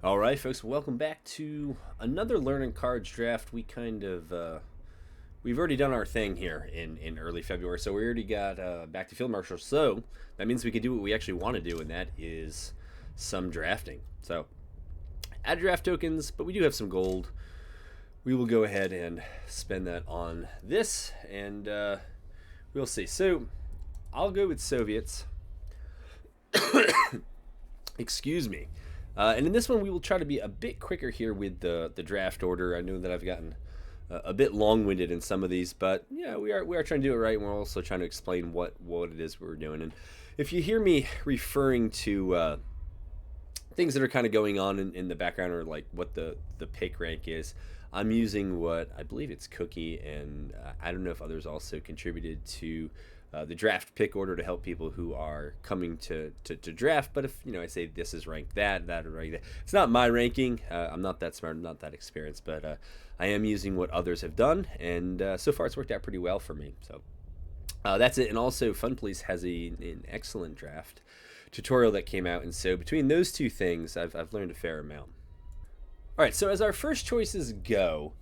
All right, folks, welcome back to another Learning Cards draft. We've already done our thing here in early February, so we already got back to field marshal. So that means we can do what we actually want to do, and that is some drafting. So add draft tokens, but we do have some gold. We will go ahead and spend that on this, and we'll see. So I'll go with Soviets. Excuse me. And in this one, we will try to be a bit quicker here with the draft order. I know that I've gotten a bit long-winded in some of these, but yeah, we are trying to do it right, and we're also trying to explain what it is we're doing. And if you hear me referring to things that are kind of going on in the background, or like what the pick rank is, I'm using what I believe it's Cookie, and I don't know if others also contributed to the draft pick order to help people who are coming to draft. But if I say this is ranked that or ranked that, it's not my ranking. I'm not that smart, I'm not that experienced, but I am using what others have done, and so far it's worked out pretty well for me. So that's it. And also, Fun Police has an excellent draft tutorial that came out, and so between those two things, I've learned a fair amount. All right, so as our first choices go,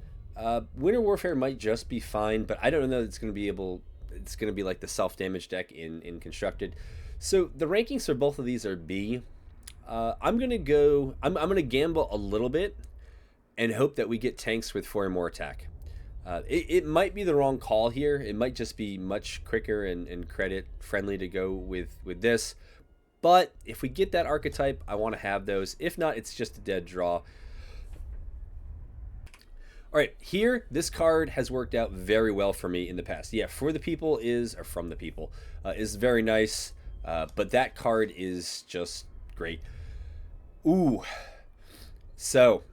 Winter Warfare might just be fine, but I don't know that it's going to be able. It's going to be like the self-damage deck in Constructed. So the rankings for both of these are B. I'm going to go. I'm going to gamble a little bit and hope that we get tanks with 4 or more attack. It might be the wrong call here. It might just be much quicker and credit friendly to go with this. But if we get that archetype, I want to have those. If not, it's just a dead draw. All right, here, this card has worked out very well for me in the past. Yeah, For the People or From the People, is very nice, but that card is just great. Ooh. So,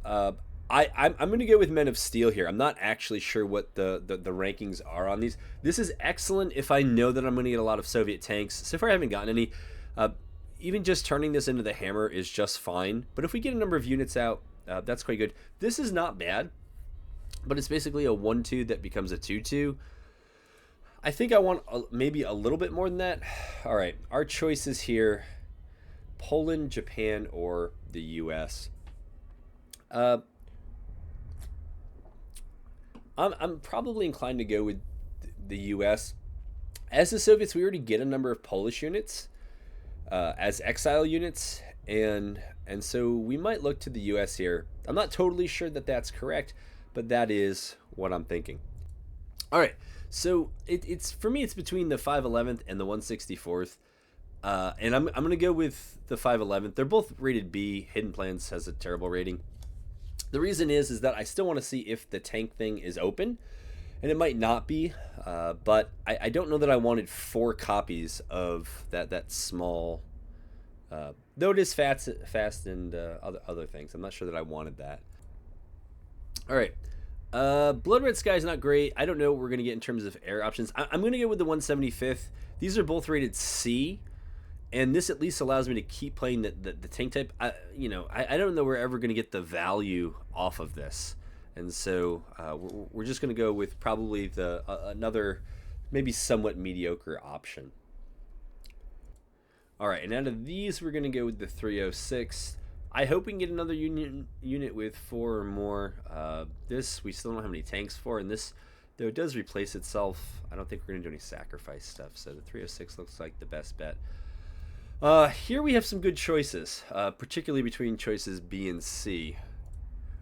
I'm going to go with Men of Steel here. I'm not actually sure what the rankings are on these. This is excellent if I know that I'm going to get a lot of Soviet tanks. So far, I haven't gotten any. Even just turning this into the hammer is just fine. But if we get a number of units out, that's quite good. This is not bad, but it's basically a 1-2 that becomes a 2-2. I think I want maybe a little bit more than that. All right, our choices here: Poland, Japan, or the U.S. I'm probably inclined to go with the U.S. As the Soviets, we already get a number of Polish units as exile units, and so we might look to the U.S. here. I'm not totally sure that that's correct, but that is what I'm thinking. All right, so it's for me, it's between the 511th and the 164th, and I'm going to go with the 511th. They're both rated B. Hidden Plans has a terrible rating. The reason is that I still want to see if the tank thing is open, and it might not be, but I don't know that I wanted 4 copies of that small. Though it is fast and other things, I'm not sure that I wanted that. All right, Blood Red Sky is not great. I don't know what we're gonna get in terms of air options. I'm gonna go with the 175th. These are both rated C, and this at least allows me to keep playing the tank type. I don't know we're ever gonna get the value off of this, and so we're just gonna go with probably another maybe somewhat mediocre option. All right, and out of these, we're going to go with the 306. I hope we can get another unit with 4 or more. This, we still don't have any tanks for, and this, though it does replace itself, I don't think we're going to do any sacrifice stuff, so the 306 looks like the best bet. Here we have some good choices, particularly between choices B and C.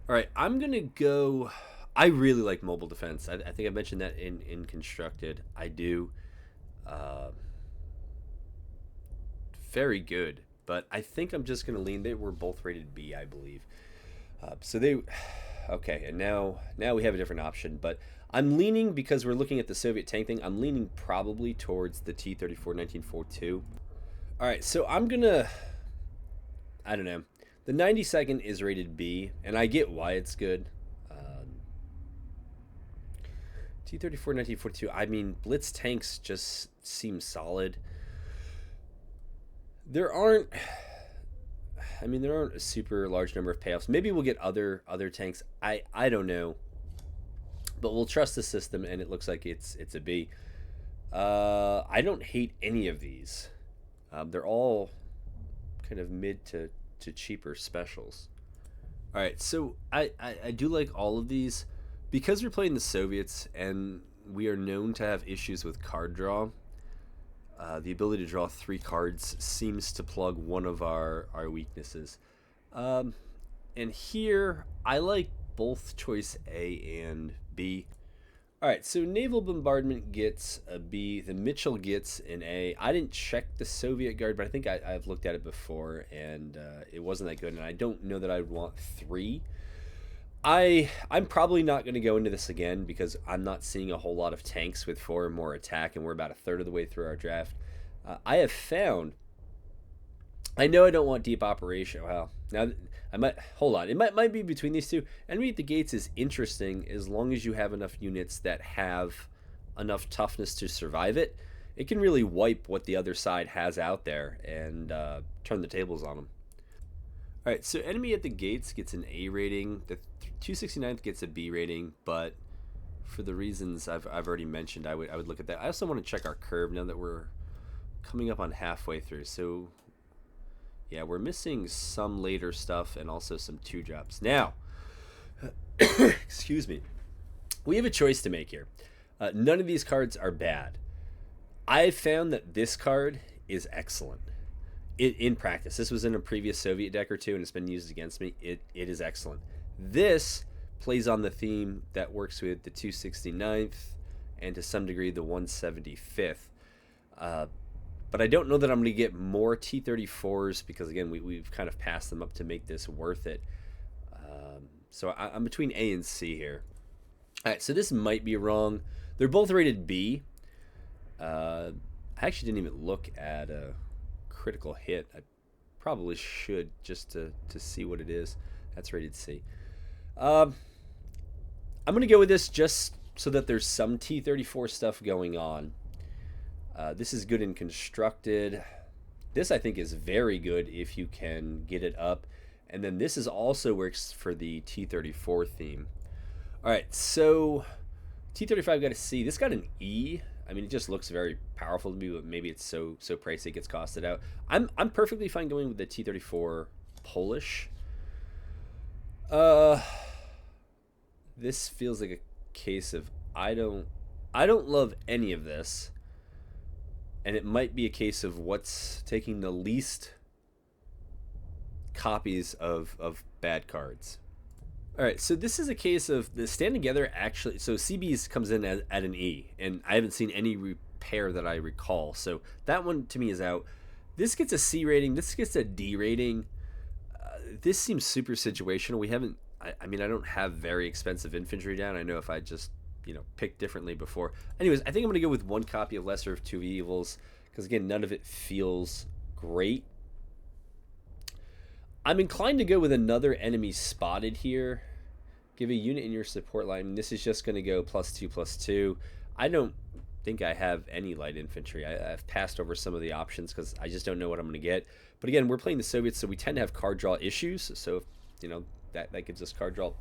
All right, I'm going to go... I really like mobile defense. I think I mentioned that in Constructed. I do. Very good, but I think I'm just going to lean. They were both rated B, I believe. Okay, and now we have a different option, but I'm leaning, because we're looking at the Soviet tank thing, I'm leaning probably towards the T-34 1942. All right, so I'm going to, I don't know. The 92nd is rated B, and I get why it's good. T-34 1942, I mean, Blitz tanks just seem solid. There aren't a super large number of payoffs. Maybe we'll get other tanks. I don't know, but we'll trust the system, and it looks like it's a B. I don't hate any of these. They're all kind of mid to to cheaper specials. All right, so I do like all of these because we're playing the Soviets and we are known to have issues with card draw. The ability to draw 3 cards seems to plug one of our weaknesses. Um, and here, I like both choice A and B. All right, so naval bombardment gets a B. The Mitchell gets an A. I didn't check the Soviet Guard, but I think I've looked at it before, and it wasn't that good. And I don't know that I'd want 3. I'm probably not going to go into this again because I'm not seeing a whole lot of tanks with 4 or more attack, and we're about a third of the way through our draft. I have found. I know I don't want deep operation. Well, now I might hold on. It might be between these two. Enemy at the gates is interesting as long as you have enough units that have enough toughness to survive it. It can really wipe what the other side has out there and turn the tables on them. All right, so enemy at the gates gets an A rating. The 269th gets a B rating, but for the reasons I've already mentioned, I would look at that. I also want to check our curve now that we're coming up on halfway through. So yeah, we're missing some later stuff and also some 2-drops. Now, excuse me, we have a choice to make here. None of these cards are bad. I found that this card is excellent. In practice, this was in a previous Soviet deck or two, and it's been used against me. It is excellent. This plays on the theme that works with the 269th and to some degree the 175th. But I don't know that I'm going to get more T-34s because, again, we've kind of passed them up to make this worth it. So I'm between A and C here. All right, so this might be wrong. They're both rated B. I actually didn't even look at a critical hit. I probably should just to see what it is. That's rated C. I'm going to go with this just so that there's some T-34 stuff going on. This is good and constructed. This, I think, is very good if you can get it up. And then this is also works for the T-34 theme. All right, so T-35 got a C. This got an E. I mean, it just looks very powerful to me, but maybe it's so pricey it gets costed out. I'm perfectly fine going with the T-34 Polish. This feels like a case of I don't love any of this. And it might be a case of what's taking the least copies of bad cards. All right, so this is a case of the Stand Together actually. So CB's comes in at an E, and I haven't seen any repair that I recall. So that one to me is out. This gets a C rating. This gets a D rating. This seems super situational. We haven't. I mean, I don't have very expensive infantry down. I know if I just picked differently before. Anyways, I think I'm gonna go with 1 copy of Lesser of Two Evils because again, none of it feels great. I'm inclined to go with another enemy spotted here. Give a unit in your support line. This is just going to go +2/+2. I don't think I have any light infantry. I've passed over some of the options because I just don't know what I'm going to get. But again, we're playing the Soviets, so we tend to have card draw issues. So, that gives us card draw.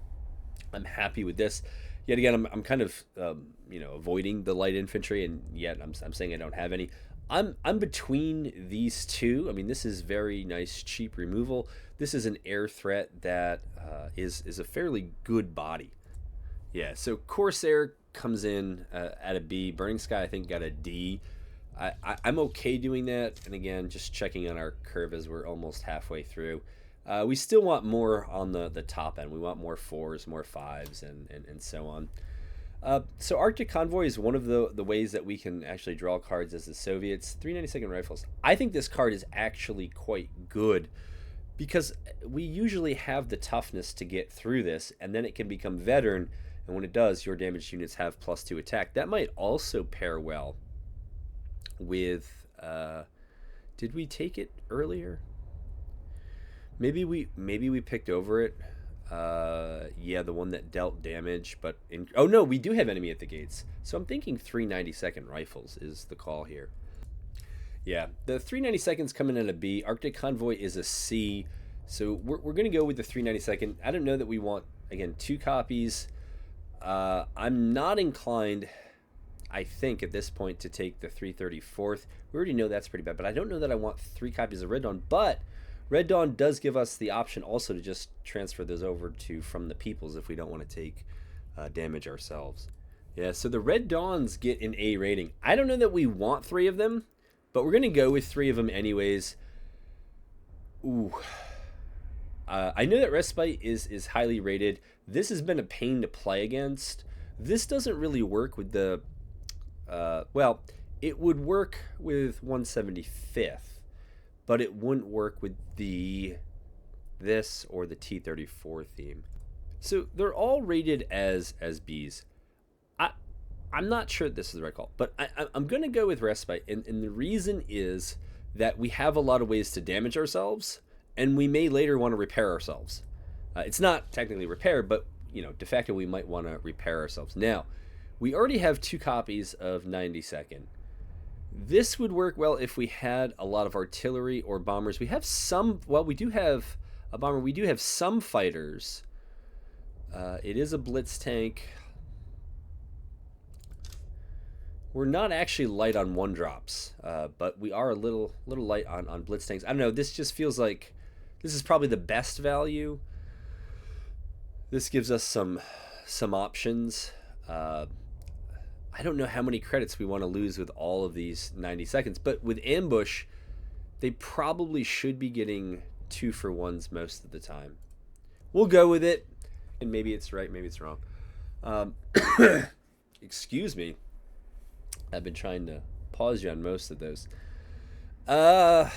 I'm happy with this. Yet again, I'm kind of avoiding the light infantry, and yet I'm saying I don't have any. I'm between these two. I mean, this is very nice, cheap removal. This is an air threat that is a fairly good body. Yeah, so Corsair comes in at a B. Burning Sky, I think, got a D. I'm okay doing that. And again, just checking on our curve as we're almost halfway through. We still want more on the top end. We want more 4s, more 5s, and so on. So Arctic Convoy is one of the ways that we can actually draw cards as the Soviets. 392nd Rifles. I think this card is actually quite good because we usually have the toughness to get through this, and then it can become veteran, and when it does, your damaged units have +2 attack. That might also pair well with... did we take it earlier? Maybe we picked over it. Yeah, the one that dealt damage, but oh no, we do have enemy at the gates. So I'm thinking 392nd Rifles is the call here. Yeah, the 392nds come in at a B. Arctic Convoy is a C. So we're going to go with the 392nd. I don't know that we want, again, 2 copies. I'm not inclined, I think, at this point to take the 334th. We already know that's pretty bad, but I don't know that I want 3 copies of Red Dawn. But Red Dawn does give us the option also to just transfer those over to from the Peoples if we don't want to take damage ourselves. Yeah, so the Red Dawns get an A rating. I don't know that we want 3 of them, but we're going to go with 3 of them anyways. Ooh. I know that Respite is highly rated. This has been a pain to play against. This doesn't really work with the... well, it would work with 175th, but it wouldn't work with this or the T-34 theme. So they're all rated as Bs. I'm not sure this is the right call, but I'm going to go with Respite, and the reason is that we have a lot of ways to damage ourselves, and we may later want to repair ourselves. It's not technically repair, but de facto we might want to repair ourselves. Now, we already have 2 copies of 92nd. This would work well if we had a lot of artillery or bombers. We have some, well, we do have a bomber. We do have some fighters. It is a blitz tank. We're not actually light on 1-drops, but we are a little light on blitz tanks. I don't know, this just feels like this is probably the best value. This gives us some options. I don't know how many credits we want to lose with all of these 90 seconds, but with ambush, they probably should be getting 2-for-1s most of the time. We'll go with it, and maybe it's right, maybe it's wrong. Excuse me. I've been trying to pause you on most of those. I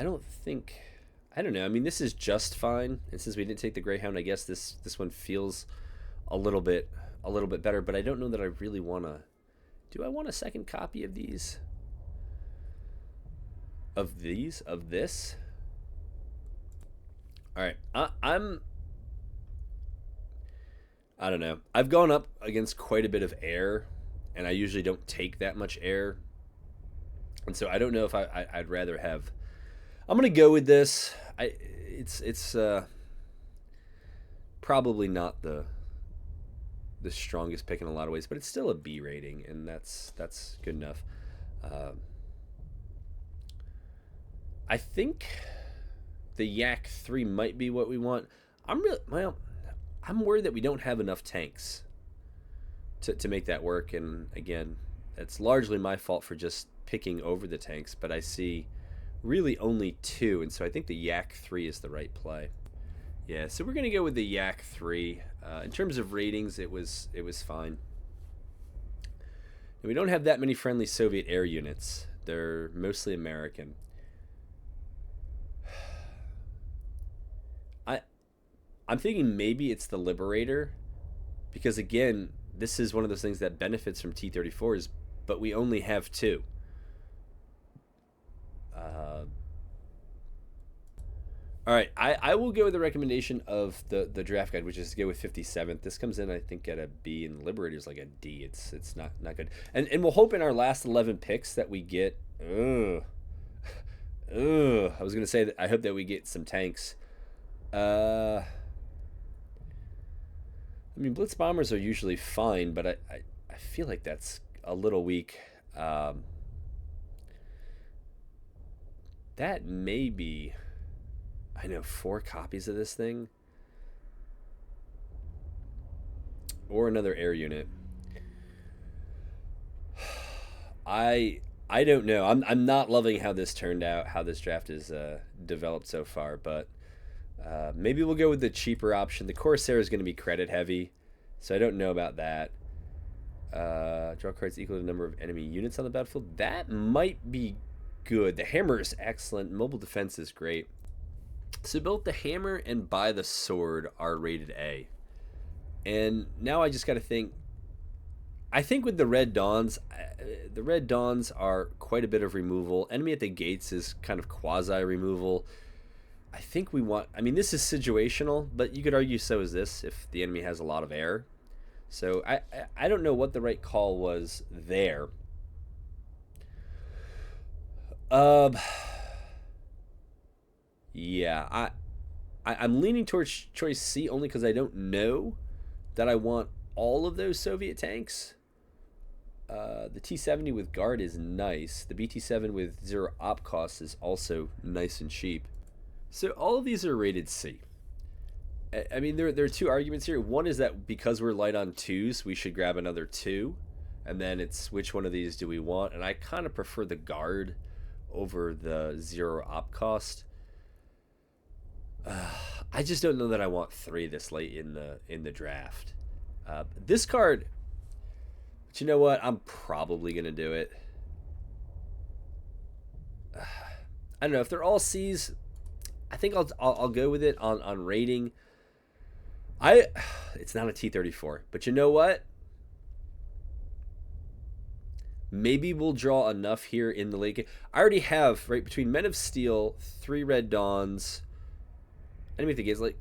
don't know. I mean, this is just fine. And since we didn't take the Greyhound, I guess this one feels a little bit better, but I don't know that I really want to. Do I want a second copy of these? Of this? All right. I don't know. I've gone up against quite a bit of air, and I usually don't take that much air. And so I don't know if I'd rather have... I'm going to go with this. It's probably not the strongest pick in a lot of ways, but it's still a B rating, and that's good enough. I think the Yak 3 might be what we want. I'm worried that we don't have enough tanks to make that work, and again, it's largely my fault for just picking over the tanks, but I see really only 2, and so I think the Yak 3 is the right play. Yeah, so we're going to go with the Yak 3. In terms of ratings, it was fine. And we don't have that many friendly Soviet air units. They're mostly American. I'm thinking maybe it's the Liberator, because again, this is one of those things that benefits from T-34s, but we only have 2. All right, I will go with the recommendation of the draft guide, which is to go with 57th. This comes in, I think, at a B, and the Liberator's like a D. It's not good. And we'll hope in our last 11 picks that we get... I was going to say that I hope that we get some tanks. I mean, Blitz Bombers are usually fine, but I feel like that's a little weak. That may be... I know, 4 copies of this thing. Or another air unit. I don't know. I'm not loving how this turned out, how this draft is developed so far, but maybe we'll go with the cheaper option. The Corsair is going to be credit heavy, so I don't know about that. Draw cards equal to the number of enemy units on the battlefield. That might be good. The Hammer is excellent. Mobile defense is great. So both the Hammer and By the Sword are rated A. And now I just got to think. I think with the Red Dawns are quite a bit of removal. Enemy at the Gates is kind of quasi-removal. I think we want... I mean, this is situational, but you could argue so is this if the enemy has a lot of air. So I don't know what the right call was there. Yeah, I'm leaning towards choice C only because I don't know that I want all of those Soviet tanks. The T70 with guard is nice. The BT7 with 0 op cost is also nice and cheap. So all of these are rated C. I mean, there are two arguments here. One is that because we're light on 2s, we should grab another 2. And then it's which one of these do we want? And I kind of prefer the guard over the 0 op cost. I just don't know that I want 3 this late in the draft. This card, but you know what? I'm probably gonna do it. I don't know if they're all C's. I think I'll go with it on rating. It's not a T34, but you know what? Maybe we'll draw enough here in the late game. I already have, right, between Men of Steel, 3 Red Dawns. Enemy of the Gates, like,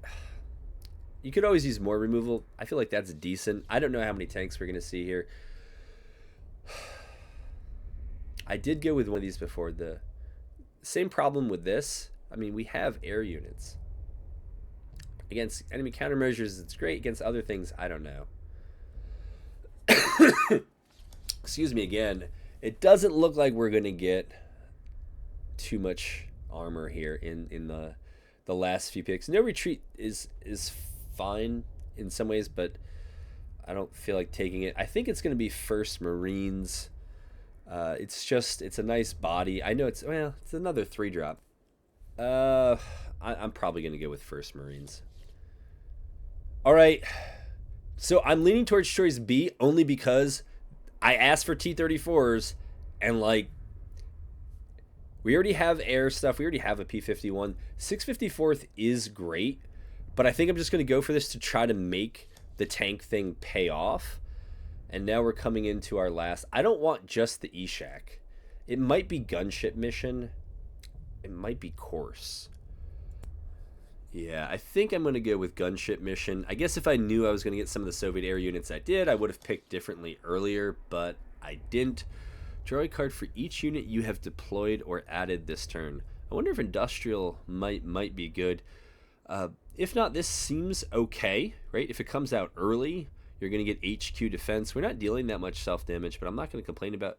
you could always use more removal. I feel like that's decent. I don't know how many tanks we're going to see here. I did go with one of these before. The same problem with this. I mean, we have air units. Against enemy countermeasures, it's great. Against other things, I don't know. Excuse me again. It doesn't look like we're going to get too much armor here in the last few picks. No retreat is fine in some ways, but I don't feel like taking it. I think it's going to be first Marines. It's a nice body. I know it's another 3-drop. I'm probably going to go with first Marines. All right. So I'm leaning towards choice B only because I asked for T-34s and like we already have air stuff. We already have a P-51. 654th is great, but I think I'm just going to go for this to try to make the tank thing pay off. And now we're coming into our last. I don't want just the E-Shack. It might be gunship mission. It might be course. Yeah, I think I'm going to go with gunship mission. I guess if I knew I was going to get some of the Soviet air units I did, I would have picked differently earlier, but I didn't. Draw a card for each unit you have deployed or added this turn. I wonder if industrial might be good. If not, this seems okay, right? If it comes out early, you're going to get HQ defense. We're not dealing that much self-damage, but I'm not going to complain about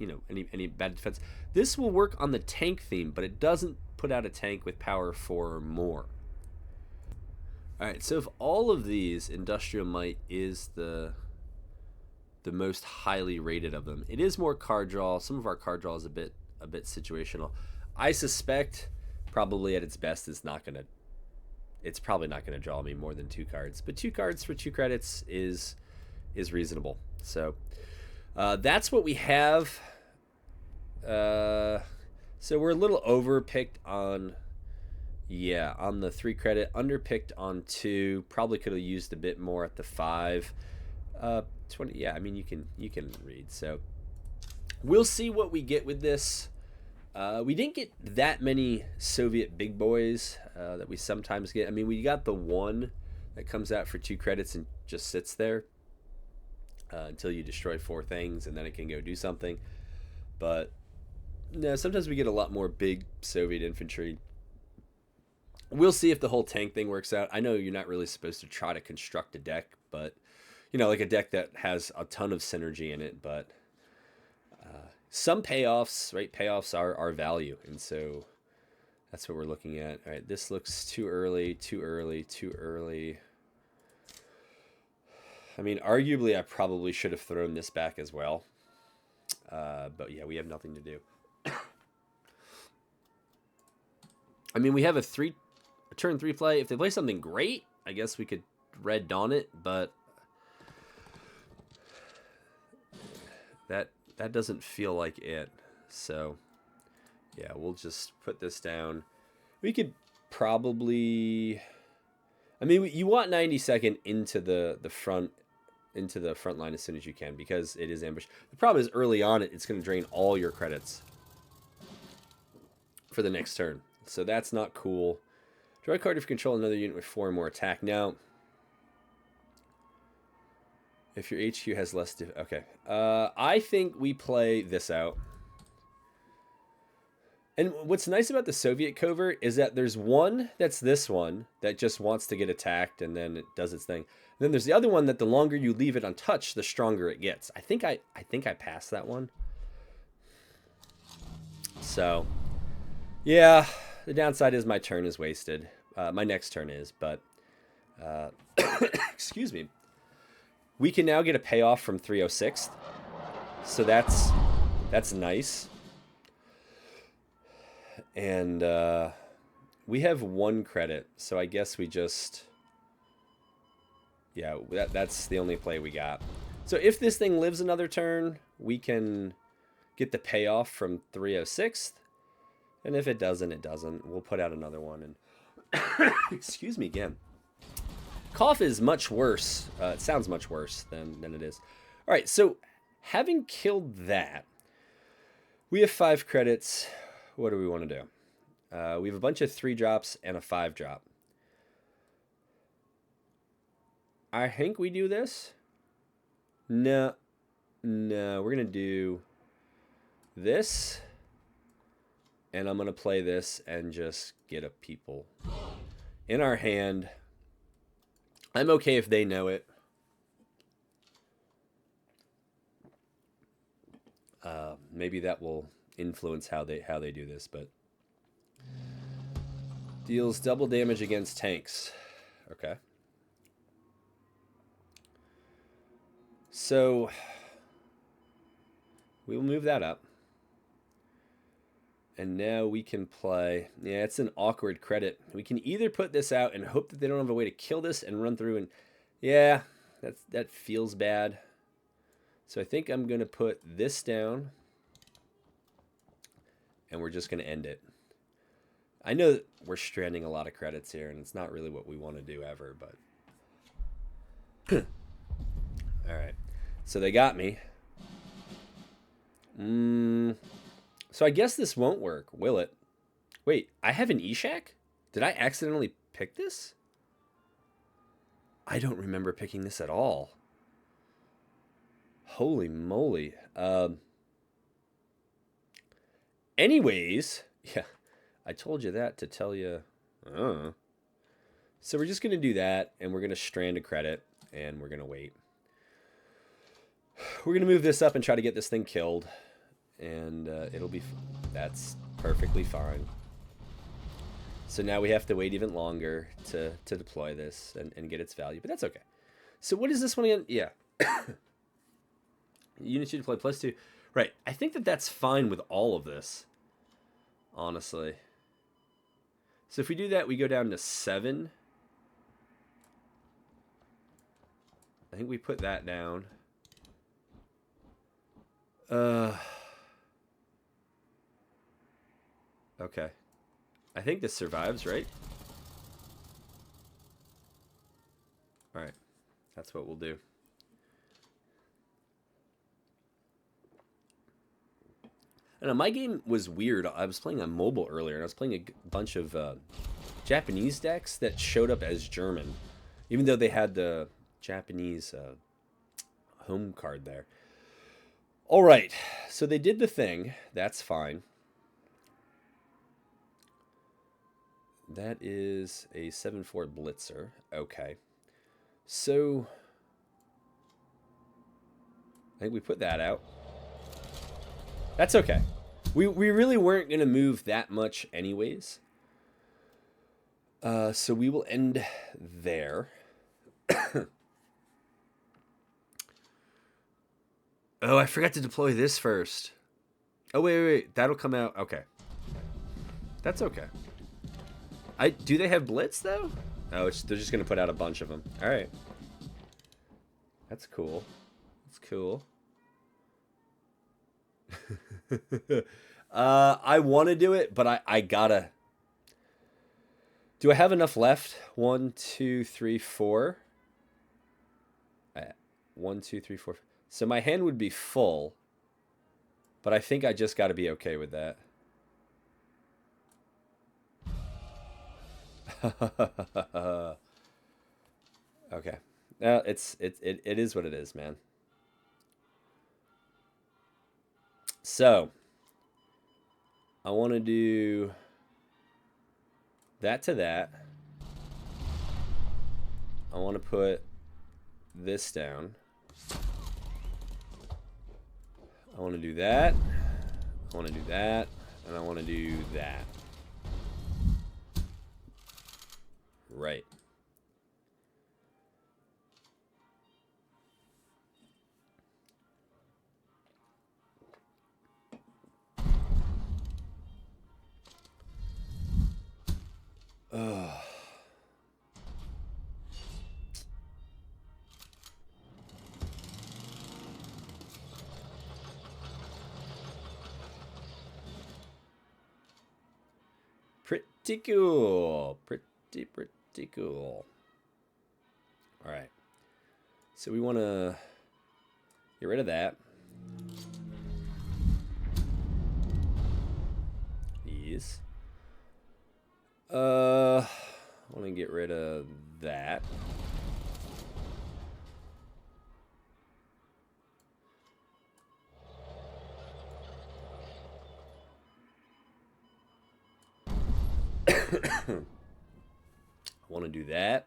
any bad defense. This will work on the tank theme, but it doesn't put out a tank with power 4 or more. Alright, so of all of these, Industrial Might is the most highly rated of them. It is more card draw. Some of our card draw is a bit situational. I suspect probably at its best it's probably not going to draw me more than 2 cards. But 2 cards for 2 credits is reasonable. So that's what we have. So we're a little overpicked on the 3 credit, underpicked on 2. Probably could have used a bit more at the 5. 20. Yeah, I mean you can read. So we'll see what we get with this. We didn't get that many Soviet big boys that we sometimes get. I mean, we got the one that comes out for 2 credits and just sits there until you destroy 4 things, and then it can go do something. But no, sometimes we get a lot more big Soviet infantry. We'll see if the whole tank thing works out. I know you're not really supposed to try to construct a deck, but like a deck that has a ton of synergy in it, but some payoffs, right? Payoffs are value, and so that's what we're looking at. All right, this looks too early. I mean, arguably, I probably should have thrown this back as well. But yeah, we have nothing to do. I mean, we have a turn 3 play. If they play something great, I guess we could Red Dawn it, but that doesn't feel like it. So yeah, we'll just put this down. We could probably, I mean, you want 92nd into the front line as soon as you can, because it is ambush. The problem is early on it's going to drain all your credits for the next turn, so that's not cool. Draw a card if you control another unit with 4 or more attack. Now if your HQ has less okay, I think we play this out. And what's nice about the Soviet covert is that there's one that's this one that just wants to get attacked and then it does its thing. And then there's the other one that the longer you leave it untouched, the stronger it gets. I think I passed that one. So, yeah, the downside is my turn is wasted. My next turn is, but uh, excuse me. We can now get a payoff from 306th. So that's nice. And we have 1 credit, so I guess we just... Yeah, that's the only play we got. So if this thing lives another turn, we can get the payoff from 306th. And if it doesn't, it doesn't. We'll put out another one. And excuse me again. Cough is much worse. It sounds much worse than it is. All right, so having killed that, we have 5 credits. What do we want to do? We have a bunch of 3 drops and a 5 drop. I think we do this. No, we're going to do this. And I'm going to play this and just get a people in our hand. I'm okay if they know it. Maybe that will influence how they do this, but deals double damage against tanks. Okay. So we will move that up. And now we can play... Yeah, it's an awkward credit. We can either put this out and hope that they don't have a way to kill this and run through and... Yeah, that feels bad. So I think I'm going to put this down. And we're just going to end it. I know that we're stranding a lot of credits here, and it's not really what we want to do ever, but... Alright. So they got me. So I guess this won't work, will it? Wait, I have an Eshak? Did I accidentally pick this? I don't remember picking this at all. Holy moly. Anyways, yeah, I told you that to tell you. So we're just going to do that, and we're going to strand a credit, and we're going to wait. We're going to move this up and try to get this thing killed. And it'll be... That's perfectly fine. So now we have to wait even longer to deploy this and get its value. But that's okay. So what is this one again? Yeah. Units you deploy +2. Right. I think that's fine with all of this. Honestly. So if we do that, we go down to 7. I think we put that down. Okay. I think this survives, right? Alright. That's what we'll do. I don't know, my game was weird. I was playing on mobile earlier, and I was playing a bunch of Japanese decks that showed up as German, even though they had the Japanese home card there. Alright, so they did the thing. That's fine. That is a 7/4 Blitzer. Okay. So I think we put that out. That's okay. We really weren't going to move that much anyways. So we will end there. Oh, I forgot to deploy this first. Oh, wait. That'll come out. Okay. That's okay. Do they have Blitz, though? Oh, they're just going to put out a bunch of them. All right. That's cool. That's cool. I want to do it, but I gotta... Do I have enough left? 1, 2, 3, 4. 1, 2, 3, 4. So my hand would be full, but I think I just got to be okay with that. Okay. It is what it is, man. So I want to do that to that. I want to put this down. I want to do that. I want to do that. And I want to do that. Right. Ugh. Pretty cool. Pretty cool. All right. So we want to get rid of that. Yes. I want to get rid of that. I want to do that.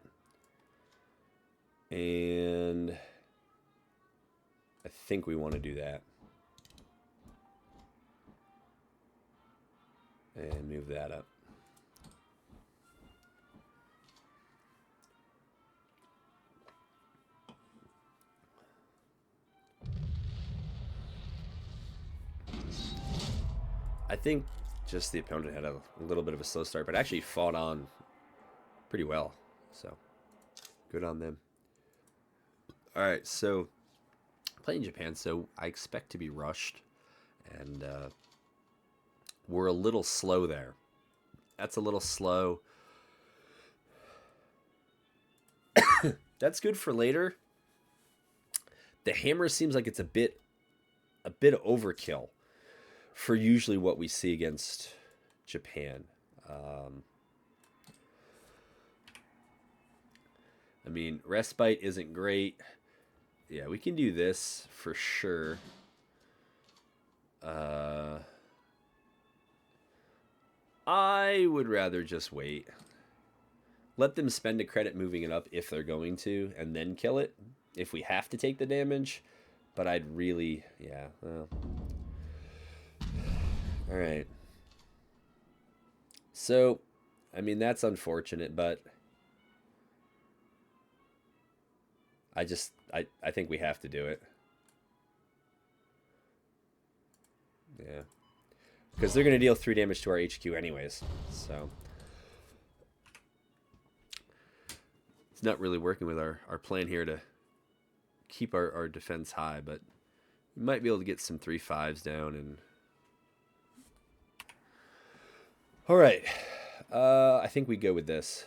And I think we want to do that. And move that up. I think just the opponent had a little bit of a slow start, but actually fought on pretty well. So good on them. All right, so playing Japan, so I expect to be rushed, and we're a little slow there. That's a little slow. That's good for later. The hammer seems like it's a bit overkill for usually what we see against Japan. I mean, respite isn't great. Yeah, we can do this for sure. I would rather just wait. Let them spend a credit moving it up if they're going to, and then kill it if we have to take the damage. But I'd really, yeah. Well. All right. So, I mean, that's unfortunate, but I think we have to do it. Yeah. Because they're going to deal 3 damage to our HQ anyways. So it's not really working with our plan here to keep our defense high, but we might be able to get some 3/5s down. And all right. I think we go with this.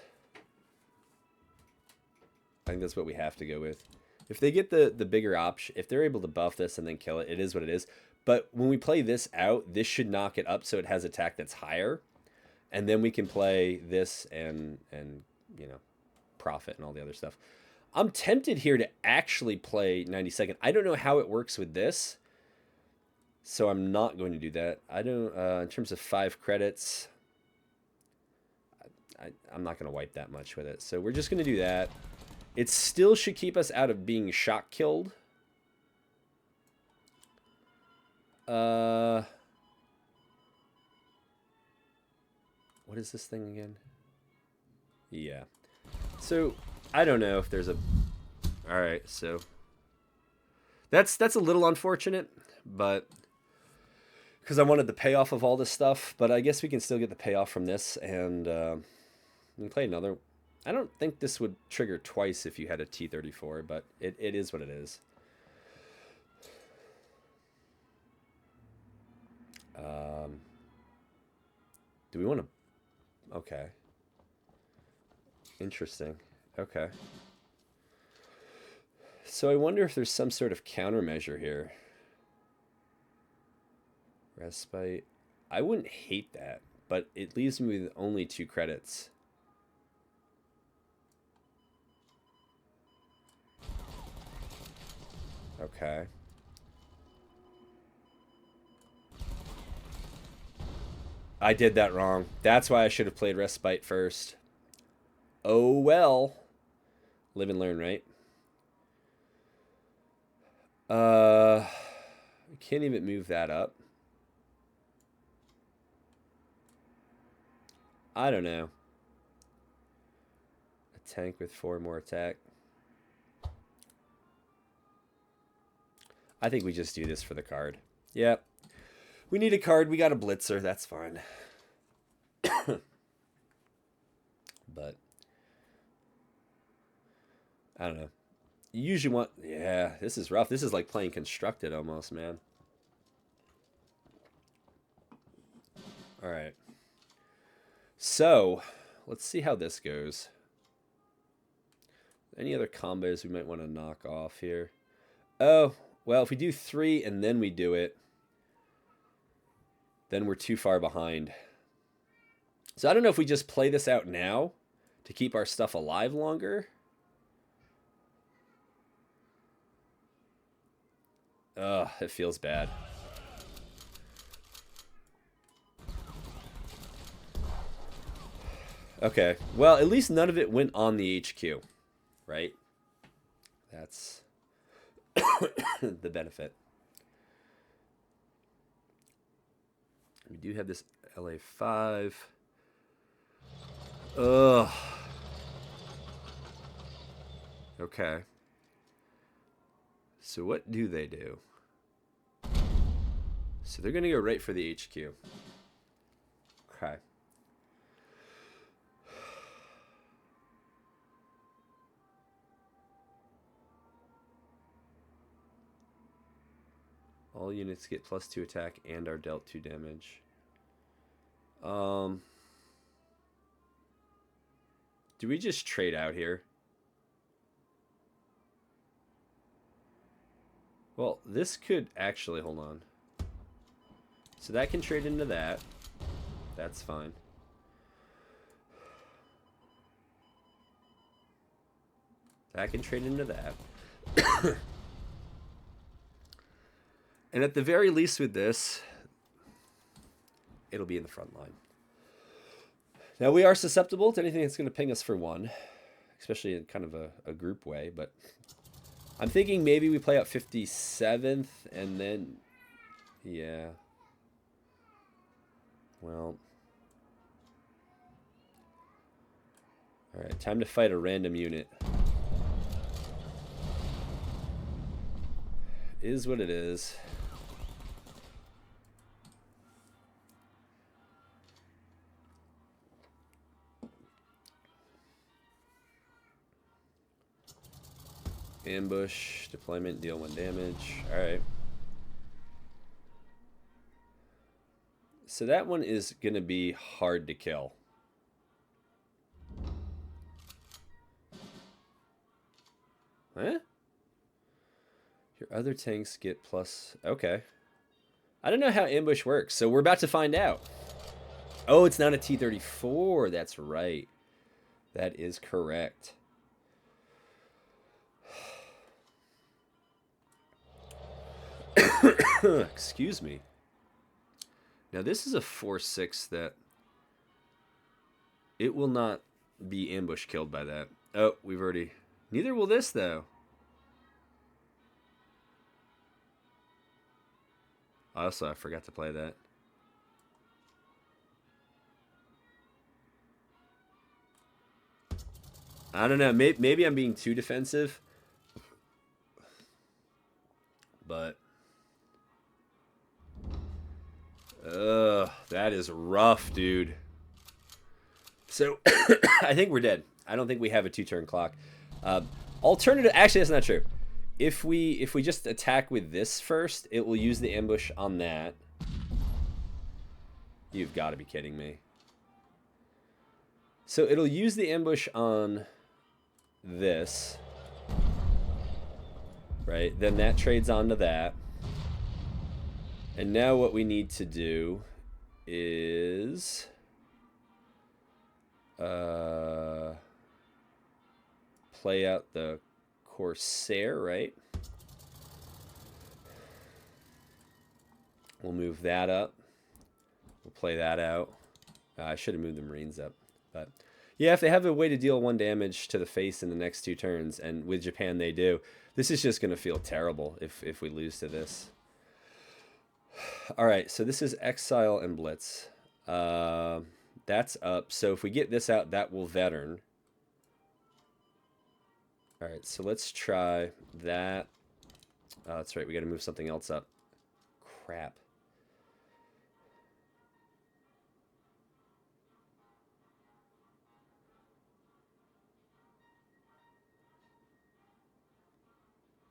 I think that's what we have to go with. If they get the bigger option, if they're able to buff this and then kill it, it is what it is. But when we play this out, this should knock it up so it has attack that's higher. And then we can play this and you know, profit and all the other stuff. I'm tempted here to actually play 92nd. I don't know how it works with this, so I'm not going to do that. I don't, in terms of 5 credits, I'm not going to wipe that much with it. So we're just going to do that. It still should keep us out of being shock killed. What is this thing again? Yeah. So I don't know if there's a. All right, so that's a little unfortunate, but because I wanted the payoff of all this stuff, but I guess we can still get the payoff from this, and we can play another. I don't think this would trigger twice if you had a T-34, but it is what it is. Do we want to... Okay. Interesting. Okay. So I wonder if there's some sort of countermeasure here. Respite. I wouldn't hate that, but it leaves me with only 2 credits. Okay. I did that wrong. That's why I should have played Respite first. Oh well. Live and learn, right? I can't even move that up. I don't know. A tank with 4 more attack. I think we just do this for the card. Yep. We need a card. We got a blitzer. That's fine. But I don't know. You usually want... Yeah, this is rough. This is like playing Constructed almost, man. All right. So, let's see how this goes. Any other combos we might want to knock off here? Oh, well, if we do 3 and then we do it, then we're too far behind. So I don't know if we just play this out now to keep our stuff alive longer. Ugh, it feels bad. Okay, well, at least none of it went on the HQ, right? That's the benefit. We do have this LA5. Ugh. Okay. So what do they do? So they're going to go right for the HQ. Okay. All units get +2 attack and are dealt 2 damage. Do we just trade out here? Well, this could actually... Hold on. So that can trade into that. That's fine. That can trade into that. And at the very least with this, it'll be in the front line. Now, we are susceptible to anything that's going to ping us for 1, especially in kind of a group way, but I'm thinking maybe we play out 57th and then, yeah. Well. All right, time to fight a random unit. Is what it is. Ambush, deployment, deal 1 damage. Alright. So that one is going to be hard to kill. Huh? Your other tanks get plus... Okay. I don't know how ambush works, so we're about to find out. Oh, it's not a T-34. That's right. That is correct. Excuse me. Now this is a 4/6 that it will not be ambush killed by that. Oh, we've already... Neither will this, though. Also, I forgot to play that. I don't know. Maybe I'm being too defensive. But... that is rough, dude. So, I think we're dead. I don't think we have a 2-turn clock. Alternative... Actually, that's not true. If we just attack with this first, it will use the ambush on that. You've got to be kidding me. So, it'll use the ambush on this. Right? Then that trades onto that. And now what we need to do is play out the Corsair, right? We'll move that up. We'll play that out. I should have moved the Marines up. But yeah, if they have a way to deal 1 damage to the face in the next 2 turns, and with Japan they do, this is just going to feel terrible if we lose to this. All right, so this is Exile and Blitz. That's up. So if we get this out, that will Veteran. All right, so let's try that. That's right, we got to move something else up. Crap.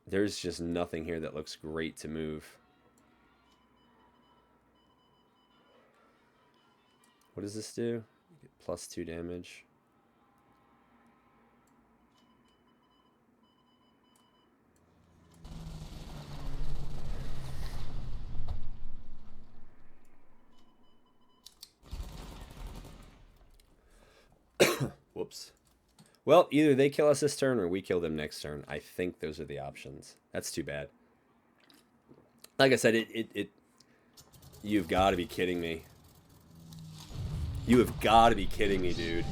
There's just nothing here that looks great to move. What does this do? +2 damage. Whoops. Well, either they kill us this turn or we kill them next turn. I think those are the options. That's too bad. Like I said, you've got to be kidding me. You have got to be kidding me, dude.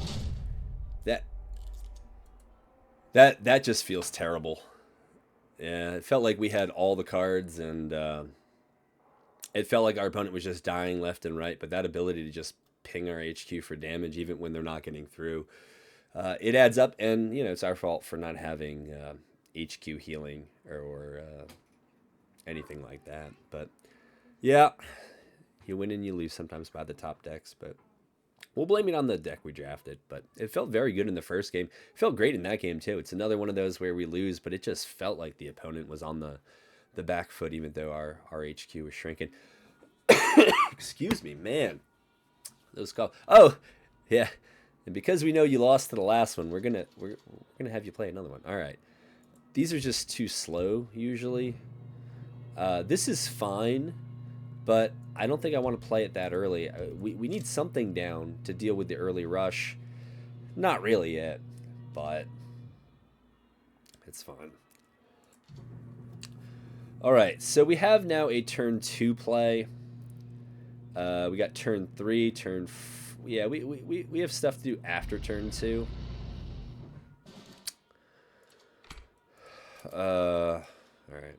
That just feels terrible. Yeah, it felt like we had all the cards, and it felt like our opponent was just dying left and right. But that ability to just ping our HQ for damage, even when they're not getting through, it adds up. And you know, it's our fault for not having HQ healing or anything like that. But yeah, you win and you lose sometimes by the top decks, but we'll blame it on the deck we drafted. But it felt very good in the first game. It felt great in that game too. It's another one of those where we lose, but it just felt like the opponent was on the back foot, even though our HQ was shrinking. Excuse me, man. Those calls. Oh, yeah. And because we know you lost to the last one, we're gonna have you play another one. All right. These are just too slow usually. This is fine, but I don't think I want to play it that early. We need something down to deal with the early rush. Not really yet, but it's fine. All right, so we have now a turn 2 play. We got turn 3, yeah, we have stuff to do after turn 2. All right.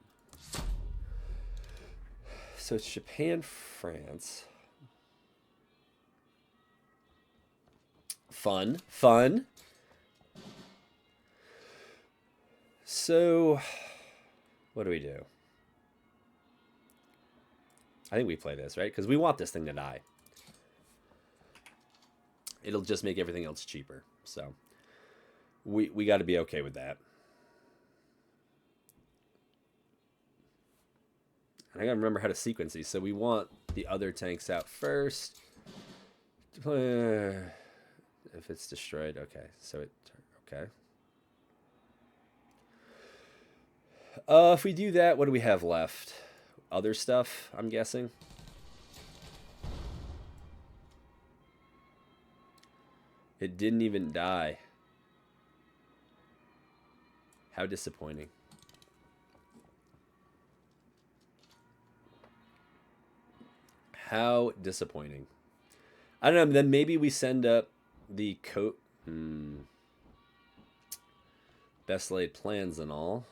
So it's Japan, France. Fun. So, what do we do? I think we play this, right? Because we want this thing to die. It'll just make everything else cheaper. So, we got to be okay with that. And I gotta remember how to sequence these. So we want the other tanks out first. If it's destroyed, okay. So okay. If we do that, what do we have left? Other stuff, I'm guessing. It didn't even die. How disappointing. How disappointing. I don't know, then maybe we send up the coat. Best laid plans and all.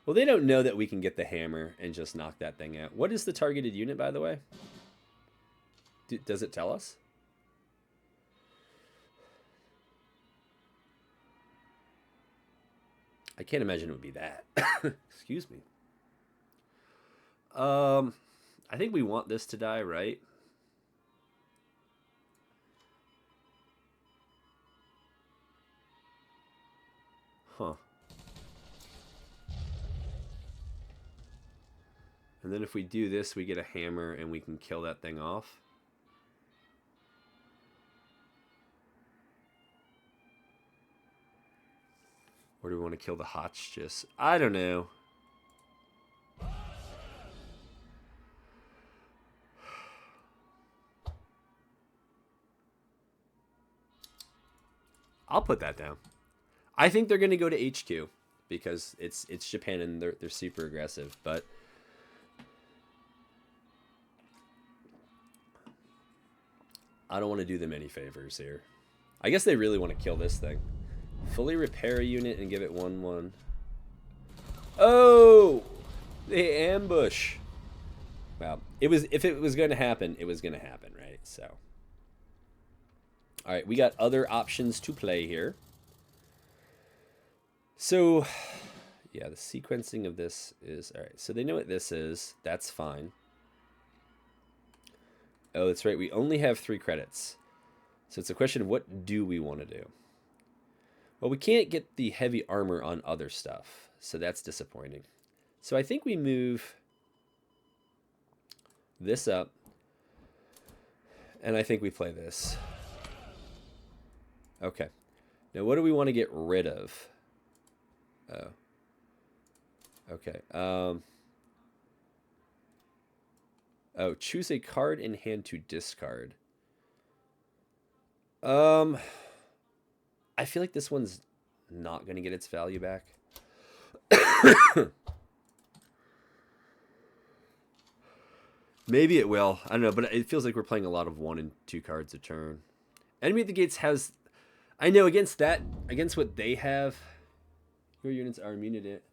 Well, they don't know that we can get the hammer and just knock that thing out. What is the targeted unit, by the way? Does it tell us? I can't imagine it would be that. Excuse me. I think we want this to die, right? Huh. And then if we do this, we get a hammer and we can kill that thing off. Or do we want to kill the Hotchkiss? I don't know. I'll put that down. I think they're going to go to HQ because it's Japan and they're super aggressive, but I don't want to do them any favors here. I guess they really want to kill this thing. Fully repair a unit and give it 1/1. Oh! They ambush. Well, if it was going to happen, it was going to happen, right? So. All right, we got other options to play here. So, yeah, the sequencing of this is... All right, so they know what this is. That's fine. Oh, that's right. We only have 3 credits. So it's a question of what do we want to do? Well, we can't get the heavy armor on other stuff. So that's disappointing. So I think we move this up. And I think we play this. Okay. Now, what do we want to get rid of? Oh. Okay. Oh, choose a card in hand to discard. I feel like this one's not going to get its value back. Maybe it will. I don't know, but it feels like we're playing a lot of 1 and 2 cards a turn. Enemy at the gates has... I know, against what they have, your units are immune to it.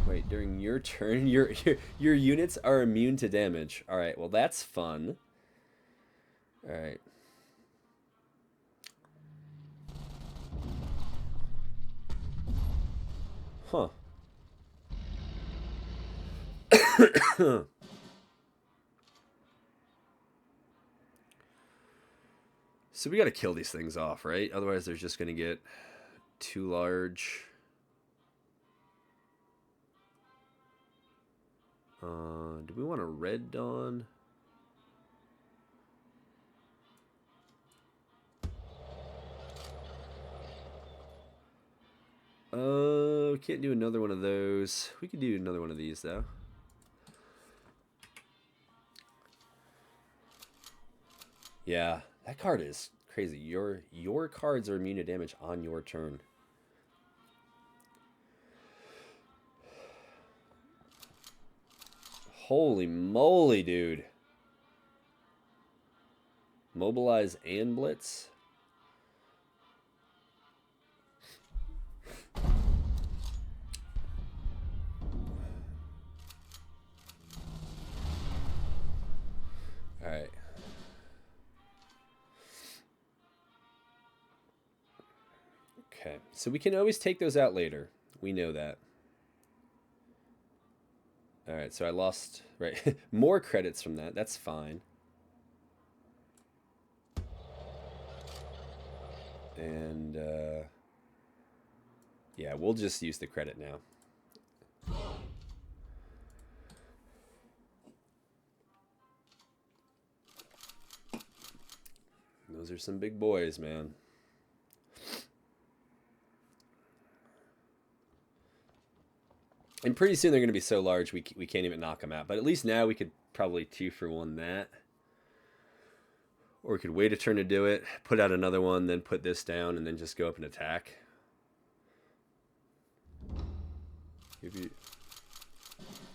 Wait, during your turn, your units are immune to damage. All right, well, that's fun. All right. Huh. So we got to kill these things off, right? Otherwise, they're just going to get too large. Do we want a red dawn? Can't do another one of those. We could do another one of these, though. Yeah, that card is crazy. Your cards are immune to damage on your turn. Holy moly, dude. Mobilize and blitz. All right. Okay, so we can always take those out later. We know that. All right, so I lost, right, more credits from that. That's fine. And, yeah, we'll just use the credit now. Those are some big boys, man. And pretty soon they're going to be so large we can't even knock them out. But at least now we could probably 2-for-1 that. Or we could wait a turn to do it, put out another one, then put this down, and then just go up and attack.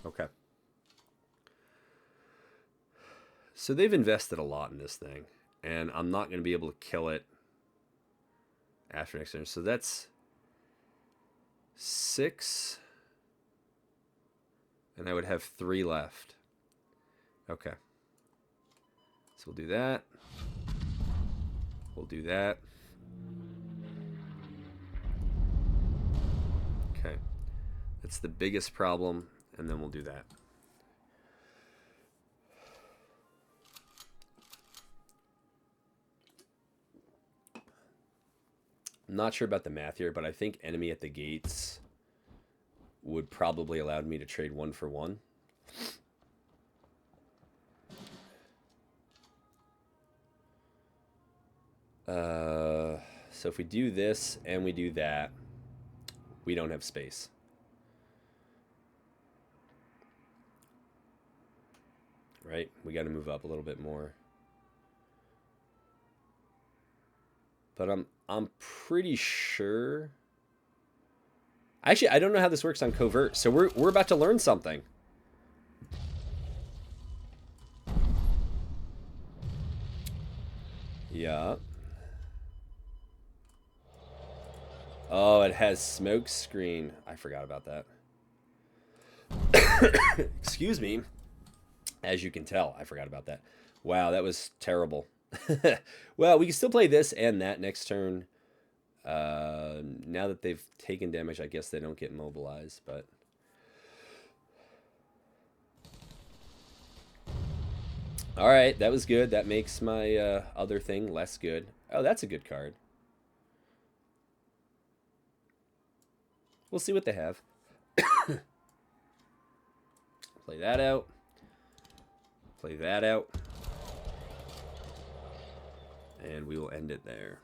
Okay. So they've invested a lot in this thing. And I'm not going to be able to kill it after next turn. So that's 6... And I would have 3 left. Okay. So we'll do that. We'll do that. Okay. That's the biggest problem. And then we'll do that. I'm not sure about the math here, but I think enemy at the gates would probably allow me to trade 1-for-1. So if we do this and we do that, we don't have space. Right? We got to move up a little bit more. But I'm pretty sure. Actually, I don't know how this works on covert, so we're about to learn something. Yeah. Oh, it has smoke screen. I forgot about that. Excuse me. As you can tell, I forgot about that. Wow, that was terrible. Well, we can still play this and that next turn. Now that they've taken damage, I guess they don't get mobilized, but... Alright, that was good. That makes my other thing less good. Oh, that's a good card. We'll see what they have. Play that out. Play that out. And we will end it there.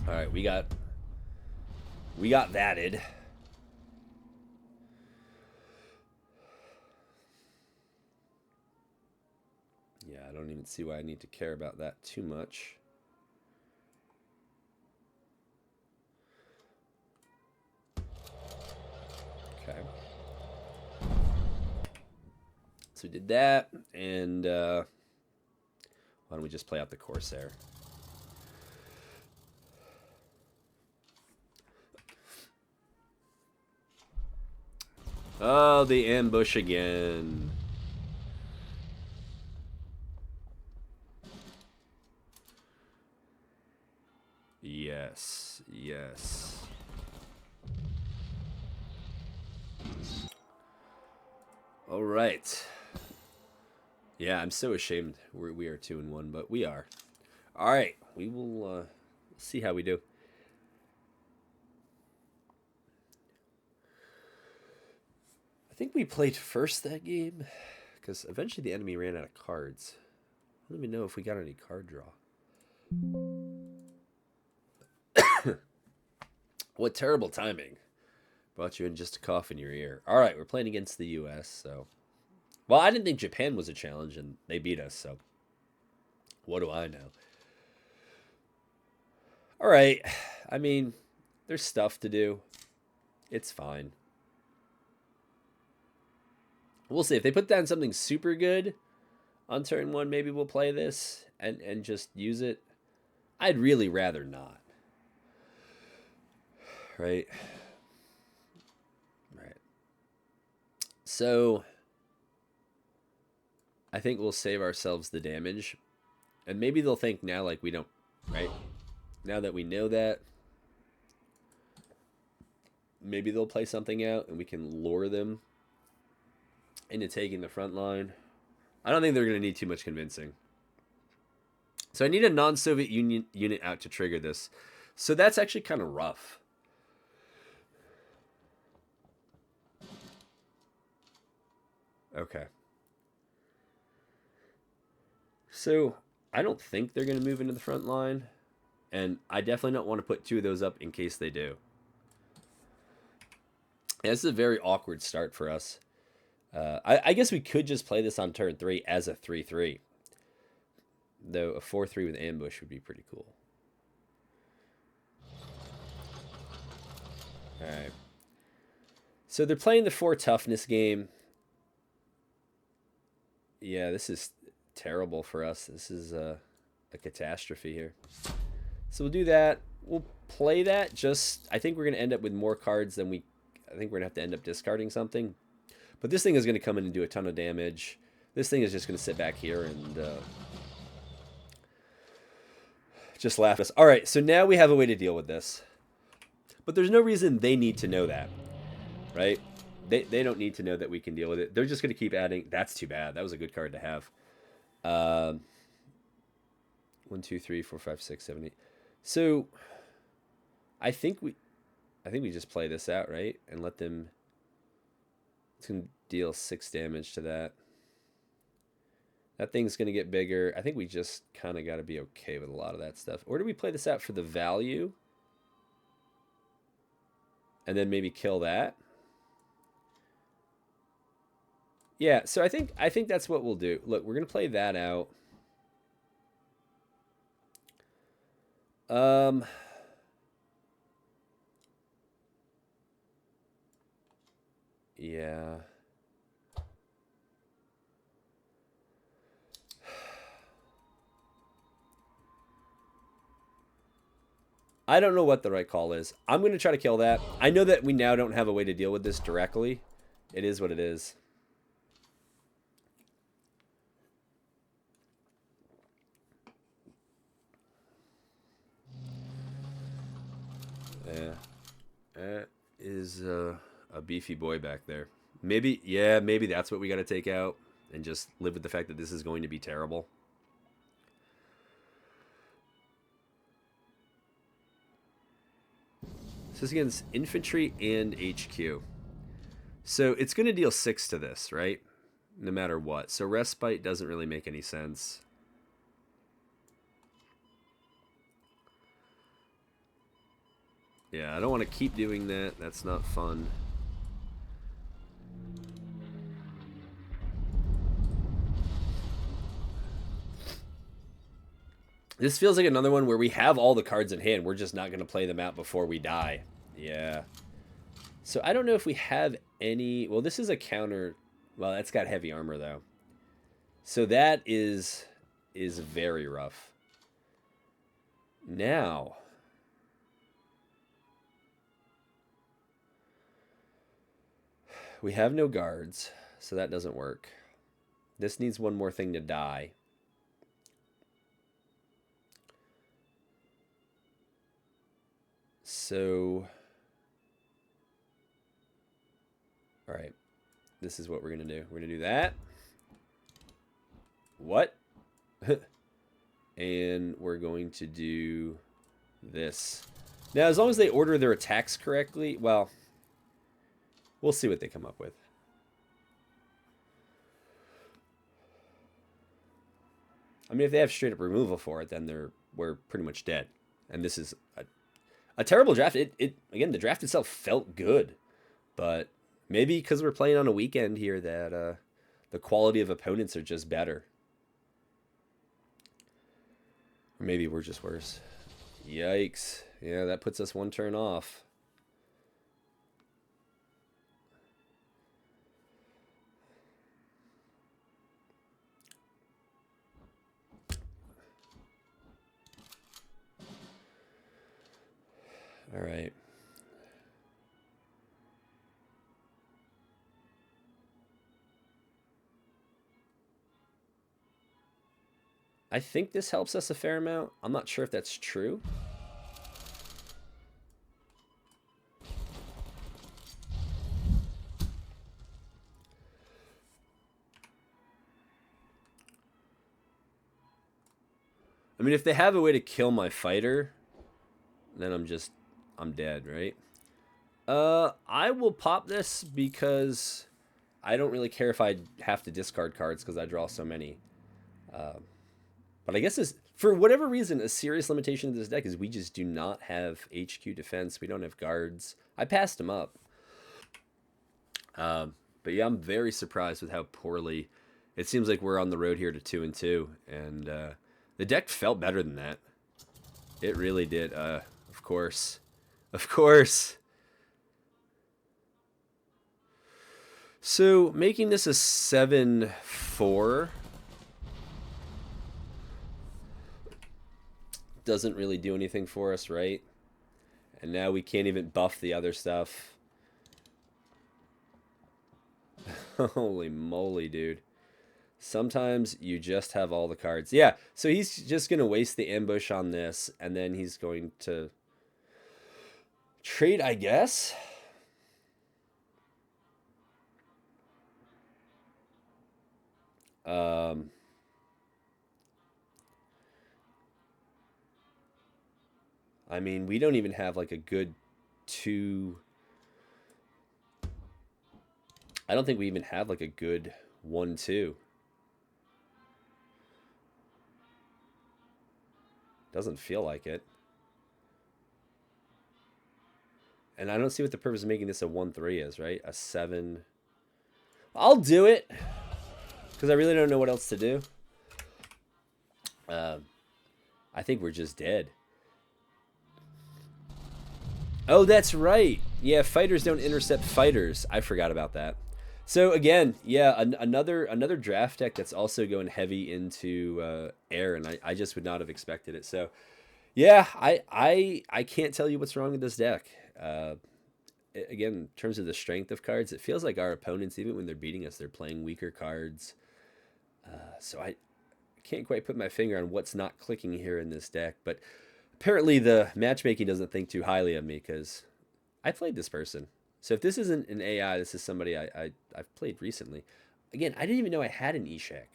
All right, we got thatted. Yeah, I don't even see why I need to care about that too much. Okay. So we did that, and why don't we just play out the Corsair? Oh, the ambush again. Yes, yes. All right. Yeah, I'm so ashamed we are 2-1, but we are. All right, we will see how we do. I think we played first that game because eventually the enemy ran out of cards. I don't even know if we got any card draw. What terrible timing. Brought you in just to cough in your ear. All right, we're playing against the U.S., so... Well, I didn't think Japan was a challenge, and they beat us, so... What do I know? All right. I mean, there's stuff to do. It's fine. We'll see. If they put down something super good on turn 1, maybe we'll play this and just use it. I'd really rather not. Right? Right. So, I think we'll save ourselves the damage. And maybe they'll think now like we don't, right? Now that we know that, maybe they'll play something out and we can lure them into taking the front line. I don't think they're going to need too much convincing. So I need a non-Soviet Union unit out to trigger this. So that's actually kind of rough. Okay. So I don't think they're going to move into the front line. And I definitely don't want to put 2 of those up in case they do. Yeah, this is a very awkward start for us. I guess we could just play this on turn 3 as a 3-3. Though a 4-3 with ambush would be pretty cool. Alright. So they're playing the 4 toughness game. Yeah, this is terrible for us. This is a catastrophe here. So we'll do that. We'll play that. I think we're going to end up with more cards than we... I think we're going to have to end up discarding something. But this thing is going to come in and do a ton of damage. This thing is just going to sit back here and just laugh at us. All right, so now we have a way to deal with this. But there's no reason they need to know that, right? They don't need to know that we can deal with it. They're just going to keep adding. That's too bad. That was a good card to have. 1, 2, 3, 4, 5, 6, 7, 8. So I think we just play this out, right? And let them... It's going to deal 6 damage to that. That thing's going to get bigger. I think we just kind of got to be okay with a lot of that stuff. Or do we play this out for the value? And then maybe kill that? Yeah, so I think that's what we'll do. Look, we're going to play that out. Yeah. I don't know what the right call is. I'm going to try to kill that. I know that we now don't have a way to deal with this directly. It is what it is. Yeah. That is a beefy boy back there. Maybe, yeah, maybe that's what we got to take out and just live with the fact that this is going to be terrible. This is against infantry and HQ. So it's going to deal 6 to this, right? No matter what. So respite doesn't really make any sense. Yeah, I don't want to keep doing that. That's not fun. This feels like another one where we have all the cards in hand. We're just not going to play them out before we die. Yeah. So I don't know if we have any... Well, this is a counter... Well, that's got heavy armor, though. So that is very rough. Now... We have no guards, so that doesn't work. This needs one more thing to die. So... Alright. This is what we're going to do. We're going to do that. What? And we're going to do this. Now, as long as they order their attacks correctly, well, we'll see what they come up with. I mean, if they have straight up removal for it, then we're pretty much dead. And this is a terrible draft. Again, the draft itself felt good, but maybe because we're playing on a weekend here that the quality of opponents are just better. Or maybe we're just worse. Yikes. Yeah, that puts us one turn off. All right. I think this helps us a fair amount. I'm not sure if that's true. I mean, if they have a way to kill my fighter, then I'm dead, right? I will pop this because I don't really care if I have to discard cards because I draw so many. But I guess for whatever reason, a serious limitation of this deck is we just do not have HQ defense. We don't have guards. I passed them up. But yeah, I'm very surprised with how poorly it seems like we're on the road here to 2-2. And the deck felt better than that. It really did. Of course. Of course. So making this a 7-4 doesn't really do anything for us, right? And now we can't even buff the other stuff. Holy moly, dude. Sometimes you just have all the cards. Yeah, so he's just going to waste the ambush on this, and then he's going to trade, I guess. I mean, we don't even have like a good 2... I don't think we even have like a good 1-2. Doesn't feel like it. And I don't see what the purpose of making this a 1-3 is, right? A 7. I'll do it. Because I really don't know what else to do. I think we're just dead. Oh, that's right. Yeah, fighters don't intercept fighters. I forgot about that. So again, yeah, another draft deck that's also going heavy into air, and I just would not have expected it. So yeah, I can't tell you what's wrong with this deck. Again, in terms of the strength of cards, it feels like our opponents, even when they're beating us, they're playing weaker cards. So I can't quite put my finger on what's not clicking here in this deck, but apparently the matchmaking doesn't think too highly of me because I played this person. So if this isn't an AI, this is somebody I've played recently. Again, I didn't even know I had an Eshek.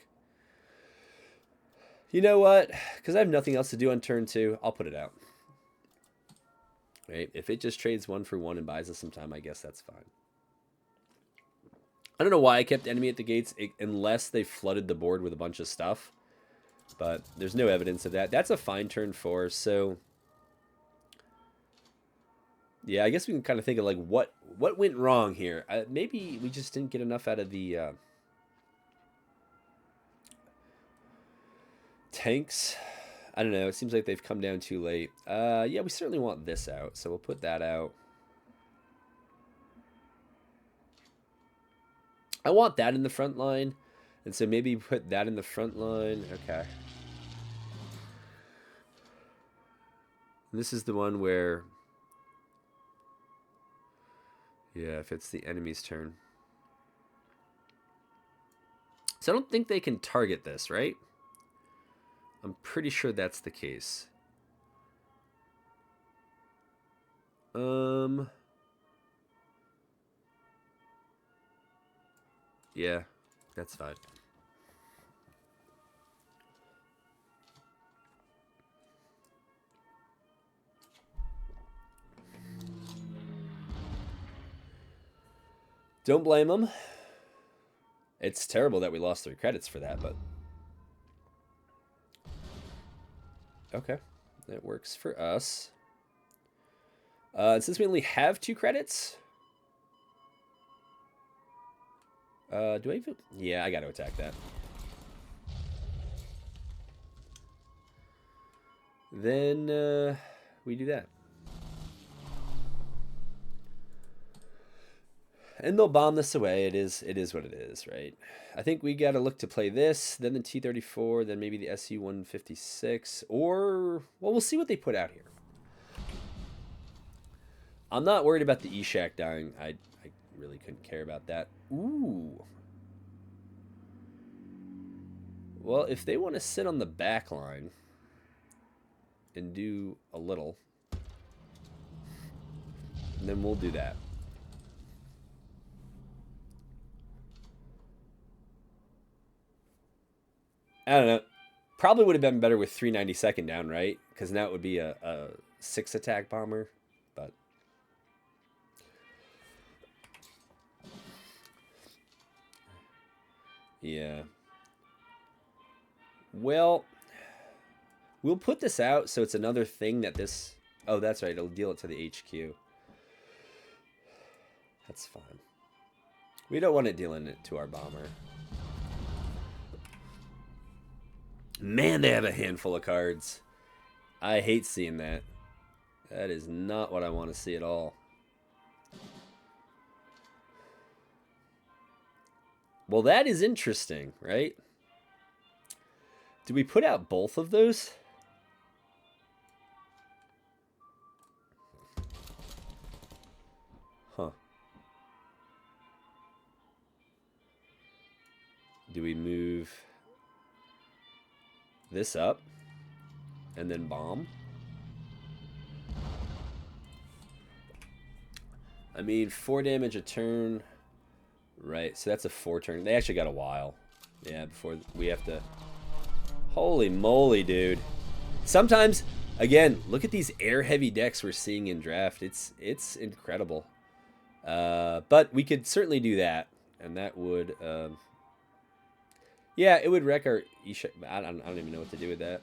You know what? Because I have nothing else to do on turn 2, I'll put it out. Right? If it just trades 1 for 1 and buys us some time, I guess that's fine. I don't know why I kept enemy at the gates, unless they flooded the board with a bunch of stuff. But there's no evidence of that. That's a fine turn 4, so... Yeah, I guess we can kind of think of like what went wrong here. Maybe we just didn't get enough out of the tanks. I don't know. It seems like they've come down too late. Yeah, we certainly want this out, so we'll put that out. I want that in the front line, and so maybe put that in the front line. Okay. And this is the one where... Yeah, if it's the enemy's turn. So I don't think they can target this, right? I'm pretty sure that's the case. Yeah, that's fine. Don't blame them. It's terrible that we lost 3 credits for that, but... Okay, that works for us. Since we only have 2 credits... do I even... Yeah, I gotta attack that. Then, we do that. And they'll bomb this away. It is what it is, right? I think we got to look to play this, then the T-34, then maybe the SU-156, or... Well, we'll see what they put out here. I'm not worried about the Eshak dying. I really couldn't care about that. Ooh. Well, if they want to sit on the back line and do a little, then we'll do that. I don't know. Probably would have been better with 392nd down, right? Because now it would be a 6 attack bomber. But yeah. Well, we'll put this out so it's another thing that this... Oh, that's right. It'll deal it to the HQ. That's fine. We don't want it dealing it to our bomber. Man, they have a handful of cards. I hate seeing that. That is not what I want to see at all. Well, that is interesting, right? Do we put out both of those? Huh. Do we move this up and then bomb? I mean, 4 damage a turn. Right, so that's a 4 turn. They actually got a while. Yeah, before we have to... Holy moly, dude. Sometimes, again, look at these air-heavy decks we're seeing in draft. It's incredible. But we could certainly do that. And that would... yeah, it would wreck our... I don't even know what to do with that.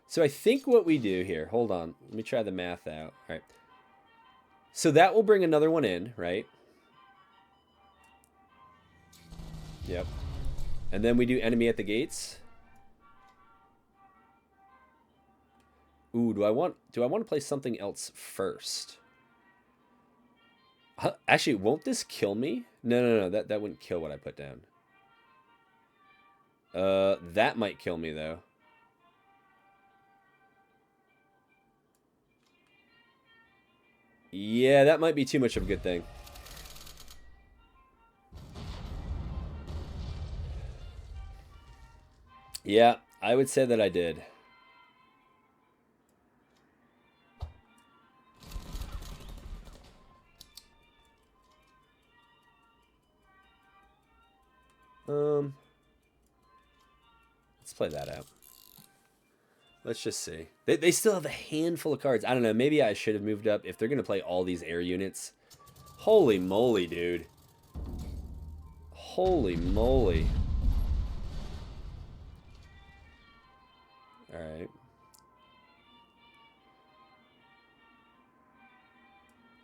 So I think what we do here... Hold on. Let me try the math out. All right. So that will bring another one in, right? Yep. And then we do enemy at the gates. Ooh, do I want to play something else first? Actually, won't this kill me? No, no, no. That wouldn't kill what I put down. That might kill me though. Yeah, that might be too much of a good thing. Yeah, I would say that I did. Let's play that out. Let's just see. They still have a handful of cards. I don't know. Maybe I should have moved up. If they're going to play all these air units. Holy moly, dude. Holy moly. Alright.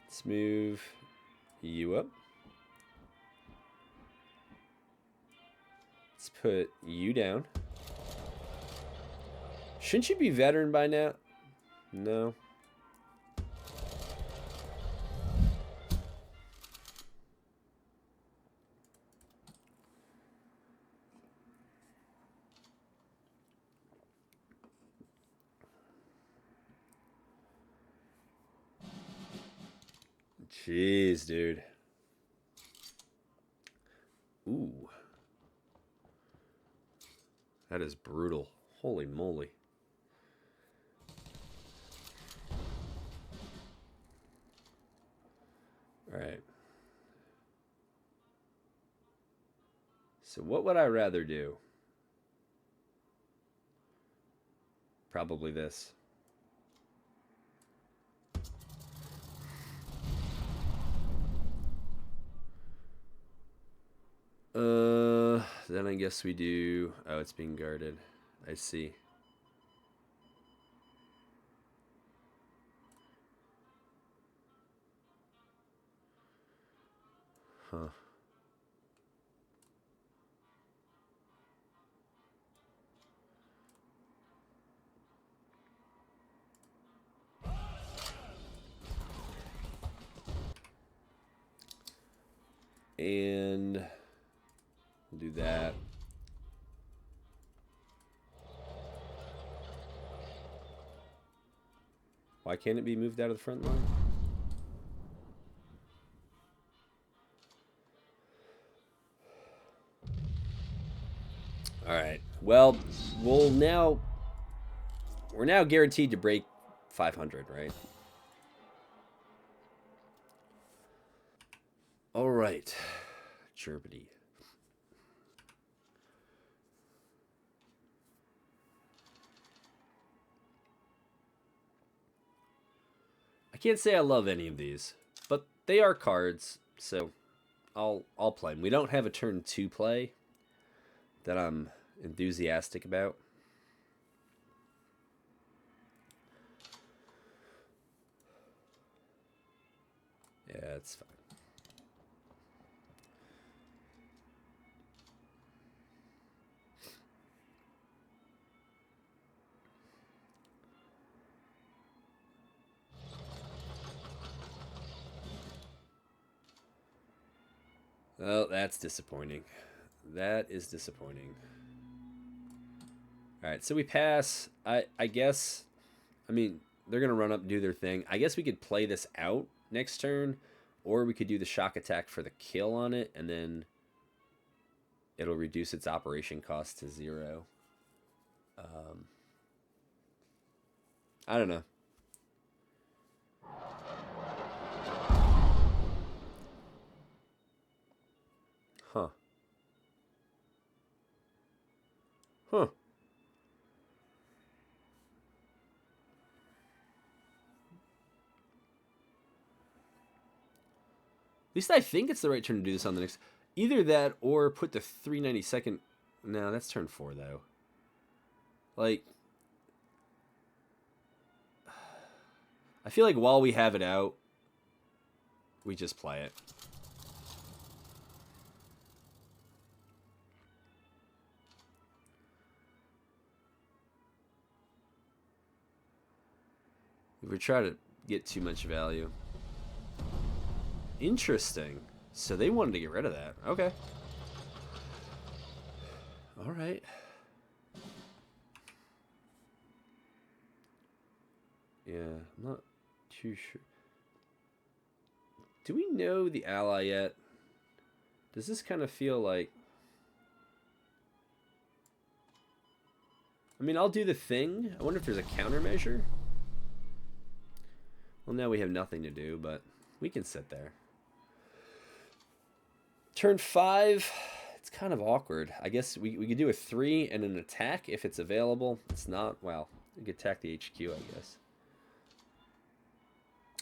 Let's move you up. Let's put you down. Shouldn't you be veteran by now? No. Jeez, dude. Ooh. That is brutal. Holy moly. Alright. So what would I rather do? Probably this. Then I guess we do... Oh, it's being guarded. I see. Huh. And we'll do that. Why can't it be moved out of the front line? All right. Well, we're now guaranteed to break 500, right? All right. Germany. I can't say I love any of these, but they are cards, so I'll play them. We don't have a turn 2 play that I'm enthusiastic about. Yeah, it's fine. Oh, that's disappointing. That is disappointing. All right, so we pass. I guess, I mean, they're going to run up and do their thing. I guess we could play this out next turn, or we could do the shock attack for the kill on it, and then it'll reduce its operation cost to 0. I don't know. Huh. Huh. At least I think it's the right turn to do this on the next. Either that or put the 392nd. No, that's turn 4, though. Like, I feel like while we have it out, we just play it. If we try to get too much value. Interesting. So they wanted to get rid of that. Okay. All right. Yeah, I'm not too sure. Do we know the ally yet? Does this kind of feel like... I mean, I'll do the thing. I wonder if there's a countermeasure. Well, now we have nothing to do, but we can sit there. Turn 5. It's kind of awkward. I guess we could do a 3 and an attack if it's available. It's not, well, we could attack the HQ, I guess.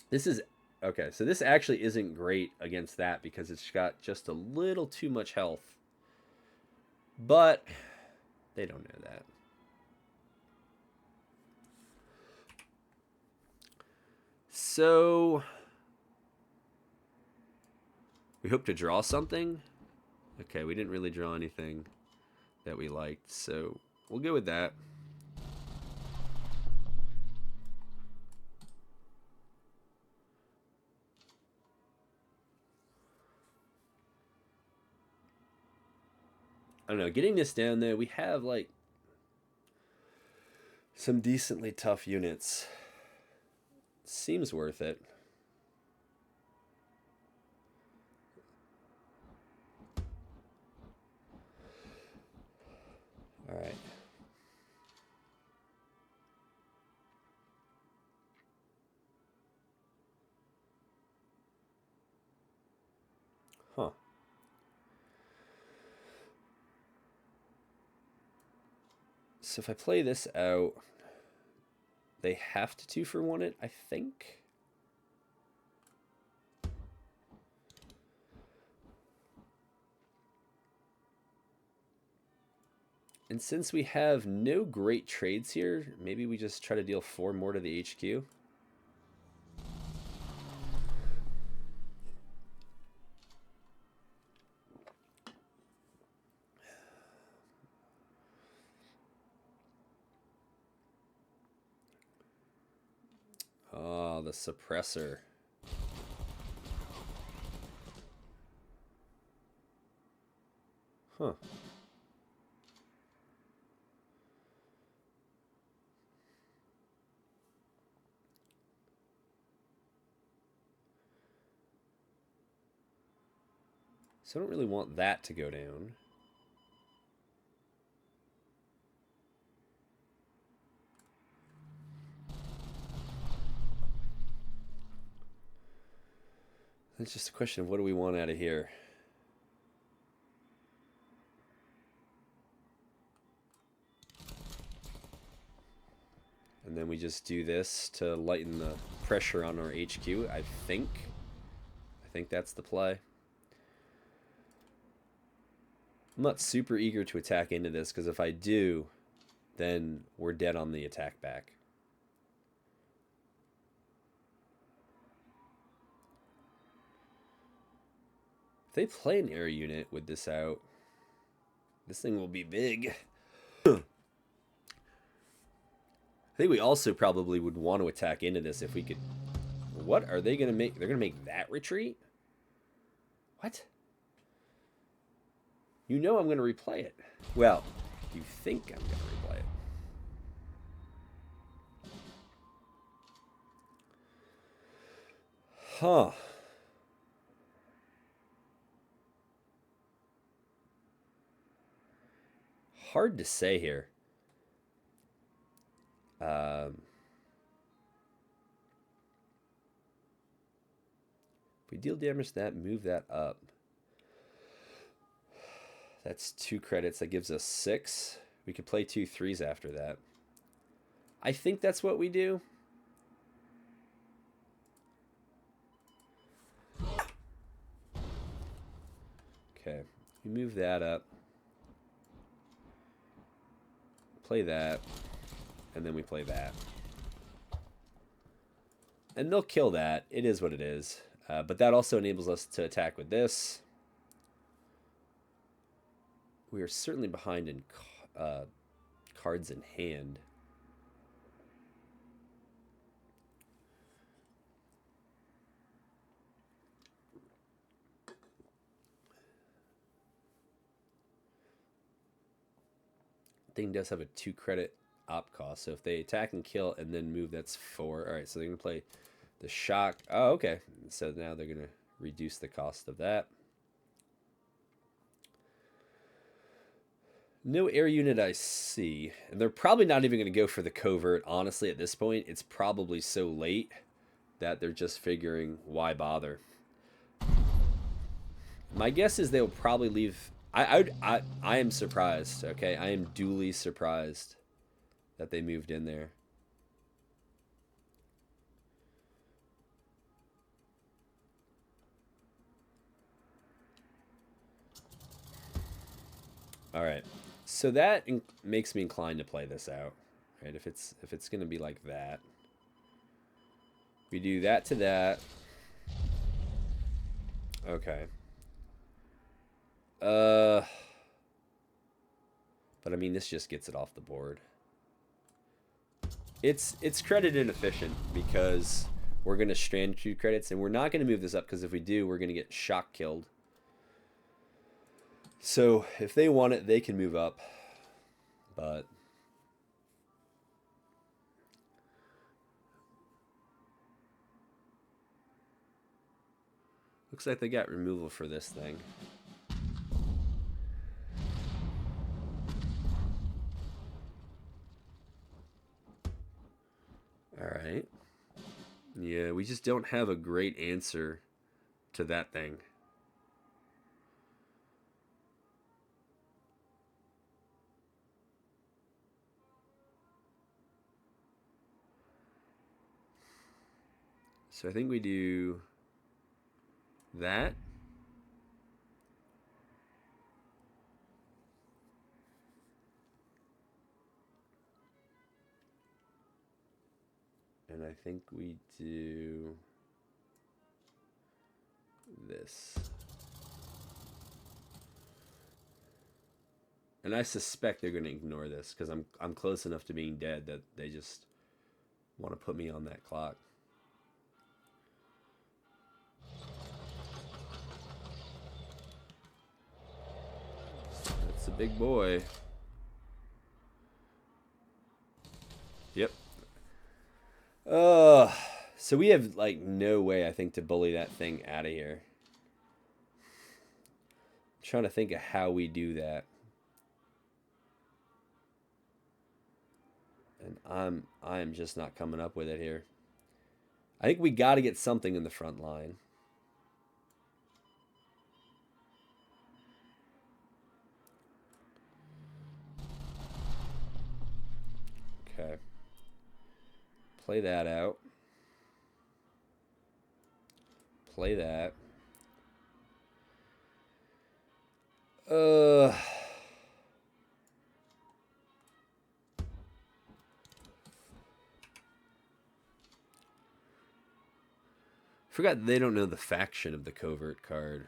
This is, okay, so this actually isn't great against that because it's got just a little too much health. But they don't know that. So we hope to draw something. Okay, we didn't really draw anything that we liked, so we'll go with that. I don't know, getting this down there, we have like some decently tough units. Seems worth it. All right. Huh. So if I play this out, they have to 2-for-1 it, I think. And since we have no great trades here, maybe we just try to deal 4 more to the HQ. Oh, the suppressor. Huh. So I don't really want that to go down. It's just a question of what do we want out of here. And then we just do this to lighten the pressure on our HQ, I think. I think that's the play. I'm not super eager to attack into this, because if I do, then we're dead on the attack back. If they play an air unit with this out, this thing will be big. I think we also probably would want to attack into this if we could... What are they going to make? They're going to make that retreat? What? You know I'm going to replay it. Well, you think I'm going to replay it. Huh. Hard to say here. If we deal damage to that, move that up. That's 2 credits. That gives us 6. We could play 2 3s after that. I think that's what we do. Okay. We move that up. Play that. And then we play that. And they'll kill that. It is what it is. But that also enables us to attack with this. We are certainly behind in cards in hand. thing does have a 2 credit op cost. So if they attack and kill and then move, that's 4. All right, so they're going to play the shock. Oh, okay. So now they're going to reduce the cost of that. No air unit I see. And they're probably not even going to go for the covert. Honestly, at this point, it's probably so late that they're just figuring, why bother? My guess is they'll probably leave. I am surprised, okay? I am duly surprised that they moved in there. All right. So that makes me inclined to play this out. Right? If it's going to be like that. We do that to that. Okay. But I mean, this just gets it off the board. It's credit inefficient because we're going to strand 2 credits, and we're not going to move this up because if we do, we're going to get shock killed. So if they want it, they can move up. But looks like they got removal for this thing. All right. Yeah, we just don't have a great answer to that thing. So I think we do that. And I think we do this. And I suspect they're going to ignore this because I'm close enough to being dead that they just want to put me on that clock. That's a big boy. Yep. So we have like no way, I think, to bully that thing out of here. I'm trying to think of how we do that. And I'm just not coming up with it here. I think we got to get something in the front line. Okay. Play that out. Play that. Forgot they don't know the faction of the covert card.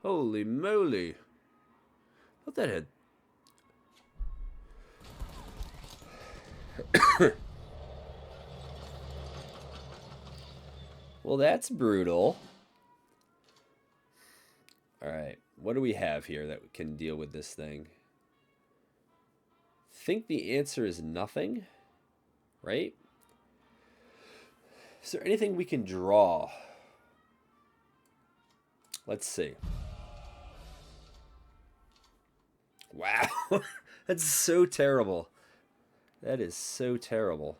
Holy moly. What that had? Well, that's brutal. Alright, what do we have here that can deal with this thing? Think the answer is nothing, right? Is there anything we can draw? Let's see. Wow, that's so terrible. That is so terrible.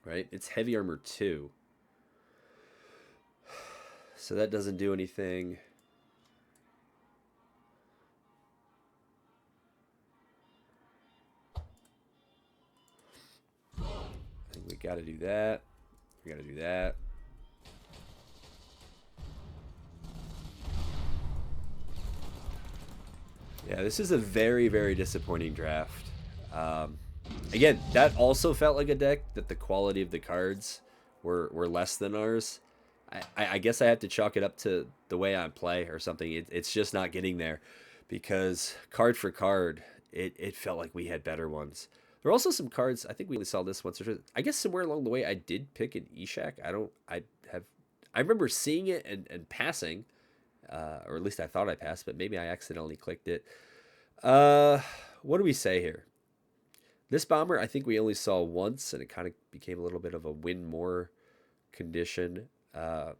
Right, it's heavy armor 2. So that doesn't do anything. I think we got to do that. We got to do that. Yeah, this is a very, very disappointing draft. Again, that also felt like a deck that the quality of the cards were less than ours. I guess I have to chalk it up to the way I play or something. It's just not getting there because card for card, it felt like we had better ones. There are also some cards. I think we only saw this once or twice. I guess somewhere along the way, I did pick an Eshak. I don't. I have. I remember seeing it and passing, or at least I thought I passed, but maybe I accidentally clicked it. Uh, what do we say here? This bomber, I think we only saw once, and it kind of became a little bit of a win more condition. The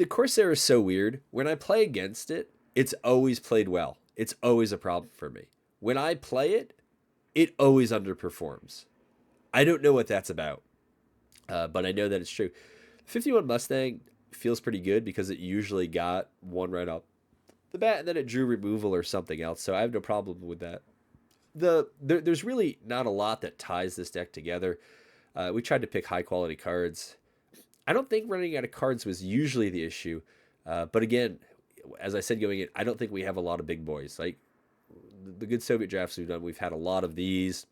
Corsair is so weird. When I play against it, it's always played well. It's always a problem for me. When I play it, it always underperforms. I don't know what that's about, but I know that it's true. 51 Mustang feels pretty good because it usually got one right up the bat, and then it drew removal or something else. So I have no problem with that. There's really not a lot that ties this deck together. We tried to pick high quality cards. I don't think running out of cards was usually the issue, but again, as I said going in, I don't think we have a lot of big boys. Like the good Soviet drafts we've done, we've had a lot of these.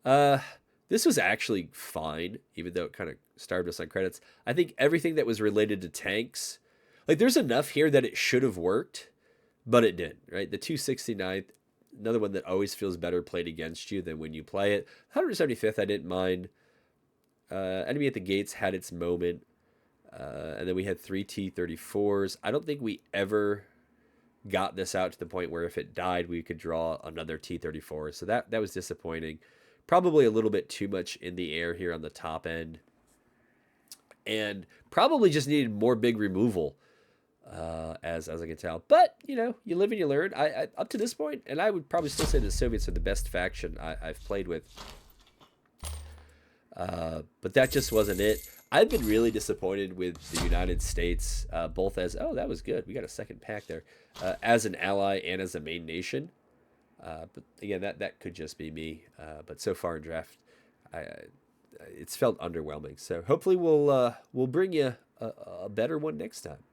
Uh, this was actually fine, even though it kind of starved us on credits. I think everything that was related to tanks, like there's enough here that it should have worked, but it didn't, right? The 269th, another one that always feels better played against you than when you play it. 175th, I didn't mind. Enemy at the Gates had its moment. And then we had three T-34s. I don't think we ever got this out to the point where if it died, we could draw another T-34. So that was disappointing. Probably a little bit too much in the air here on the top end. And probably just needed more big removal, as I can tell. But, you know, you live and you learn. I up to this point, and I would probably still say the Soviets are the best faction I've played with. But that just wasn't it. I've been really disappointed with the United States, both as, oh, that was good. We got a second pack there, as an ally and as a main nation. But again, that could just be me. But so far in draft, it's felt underwhelming. So hopefully we'll bring you a better one next time.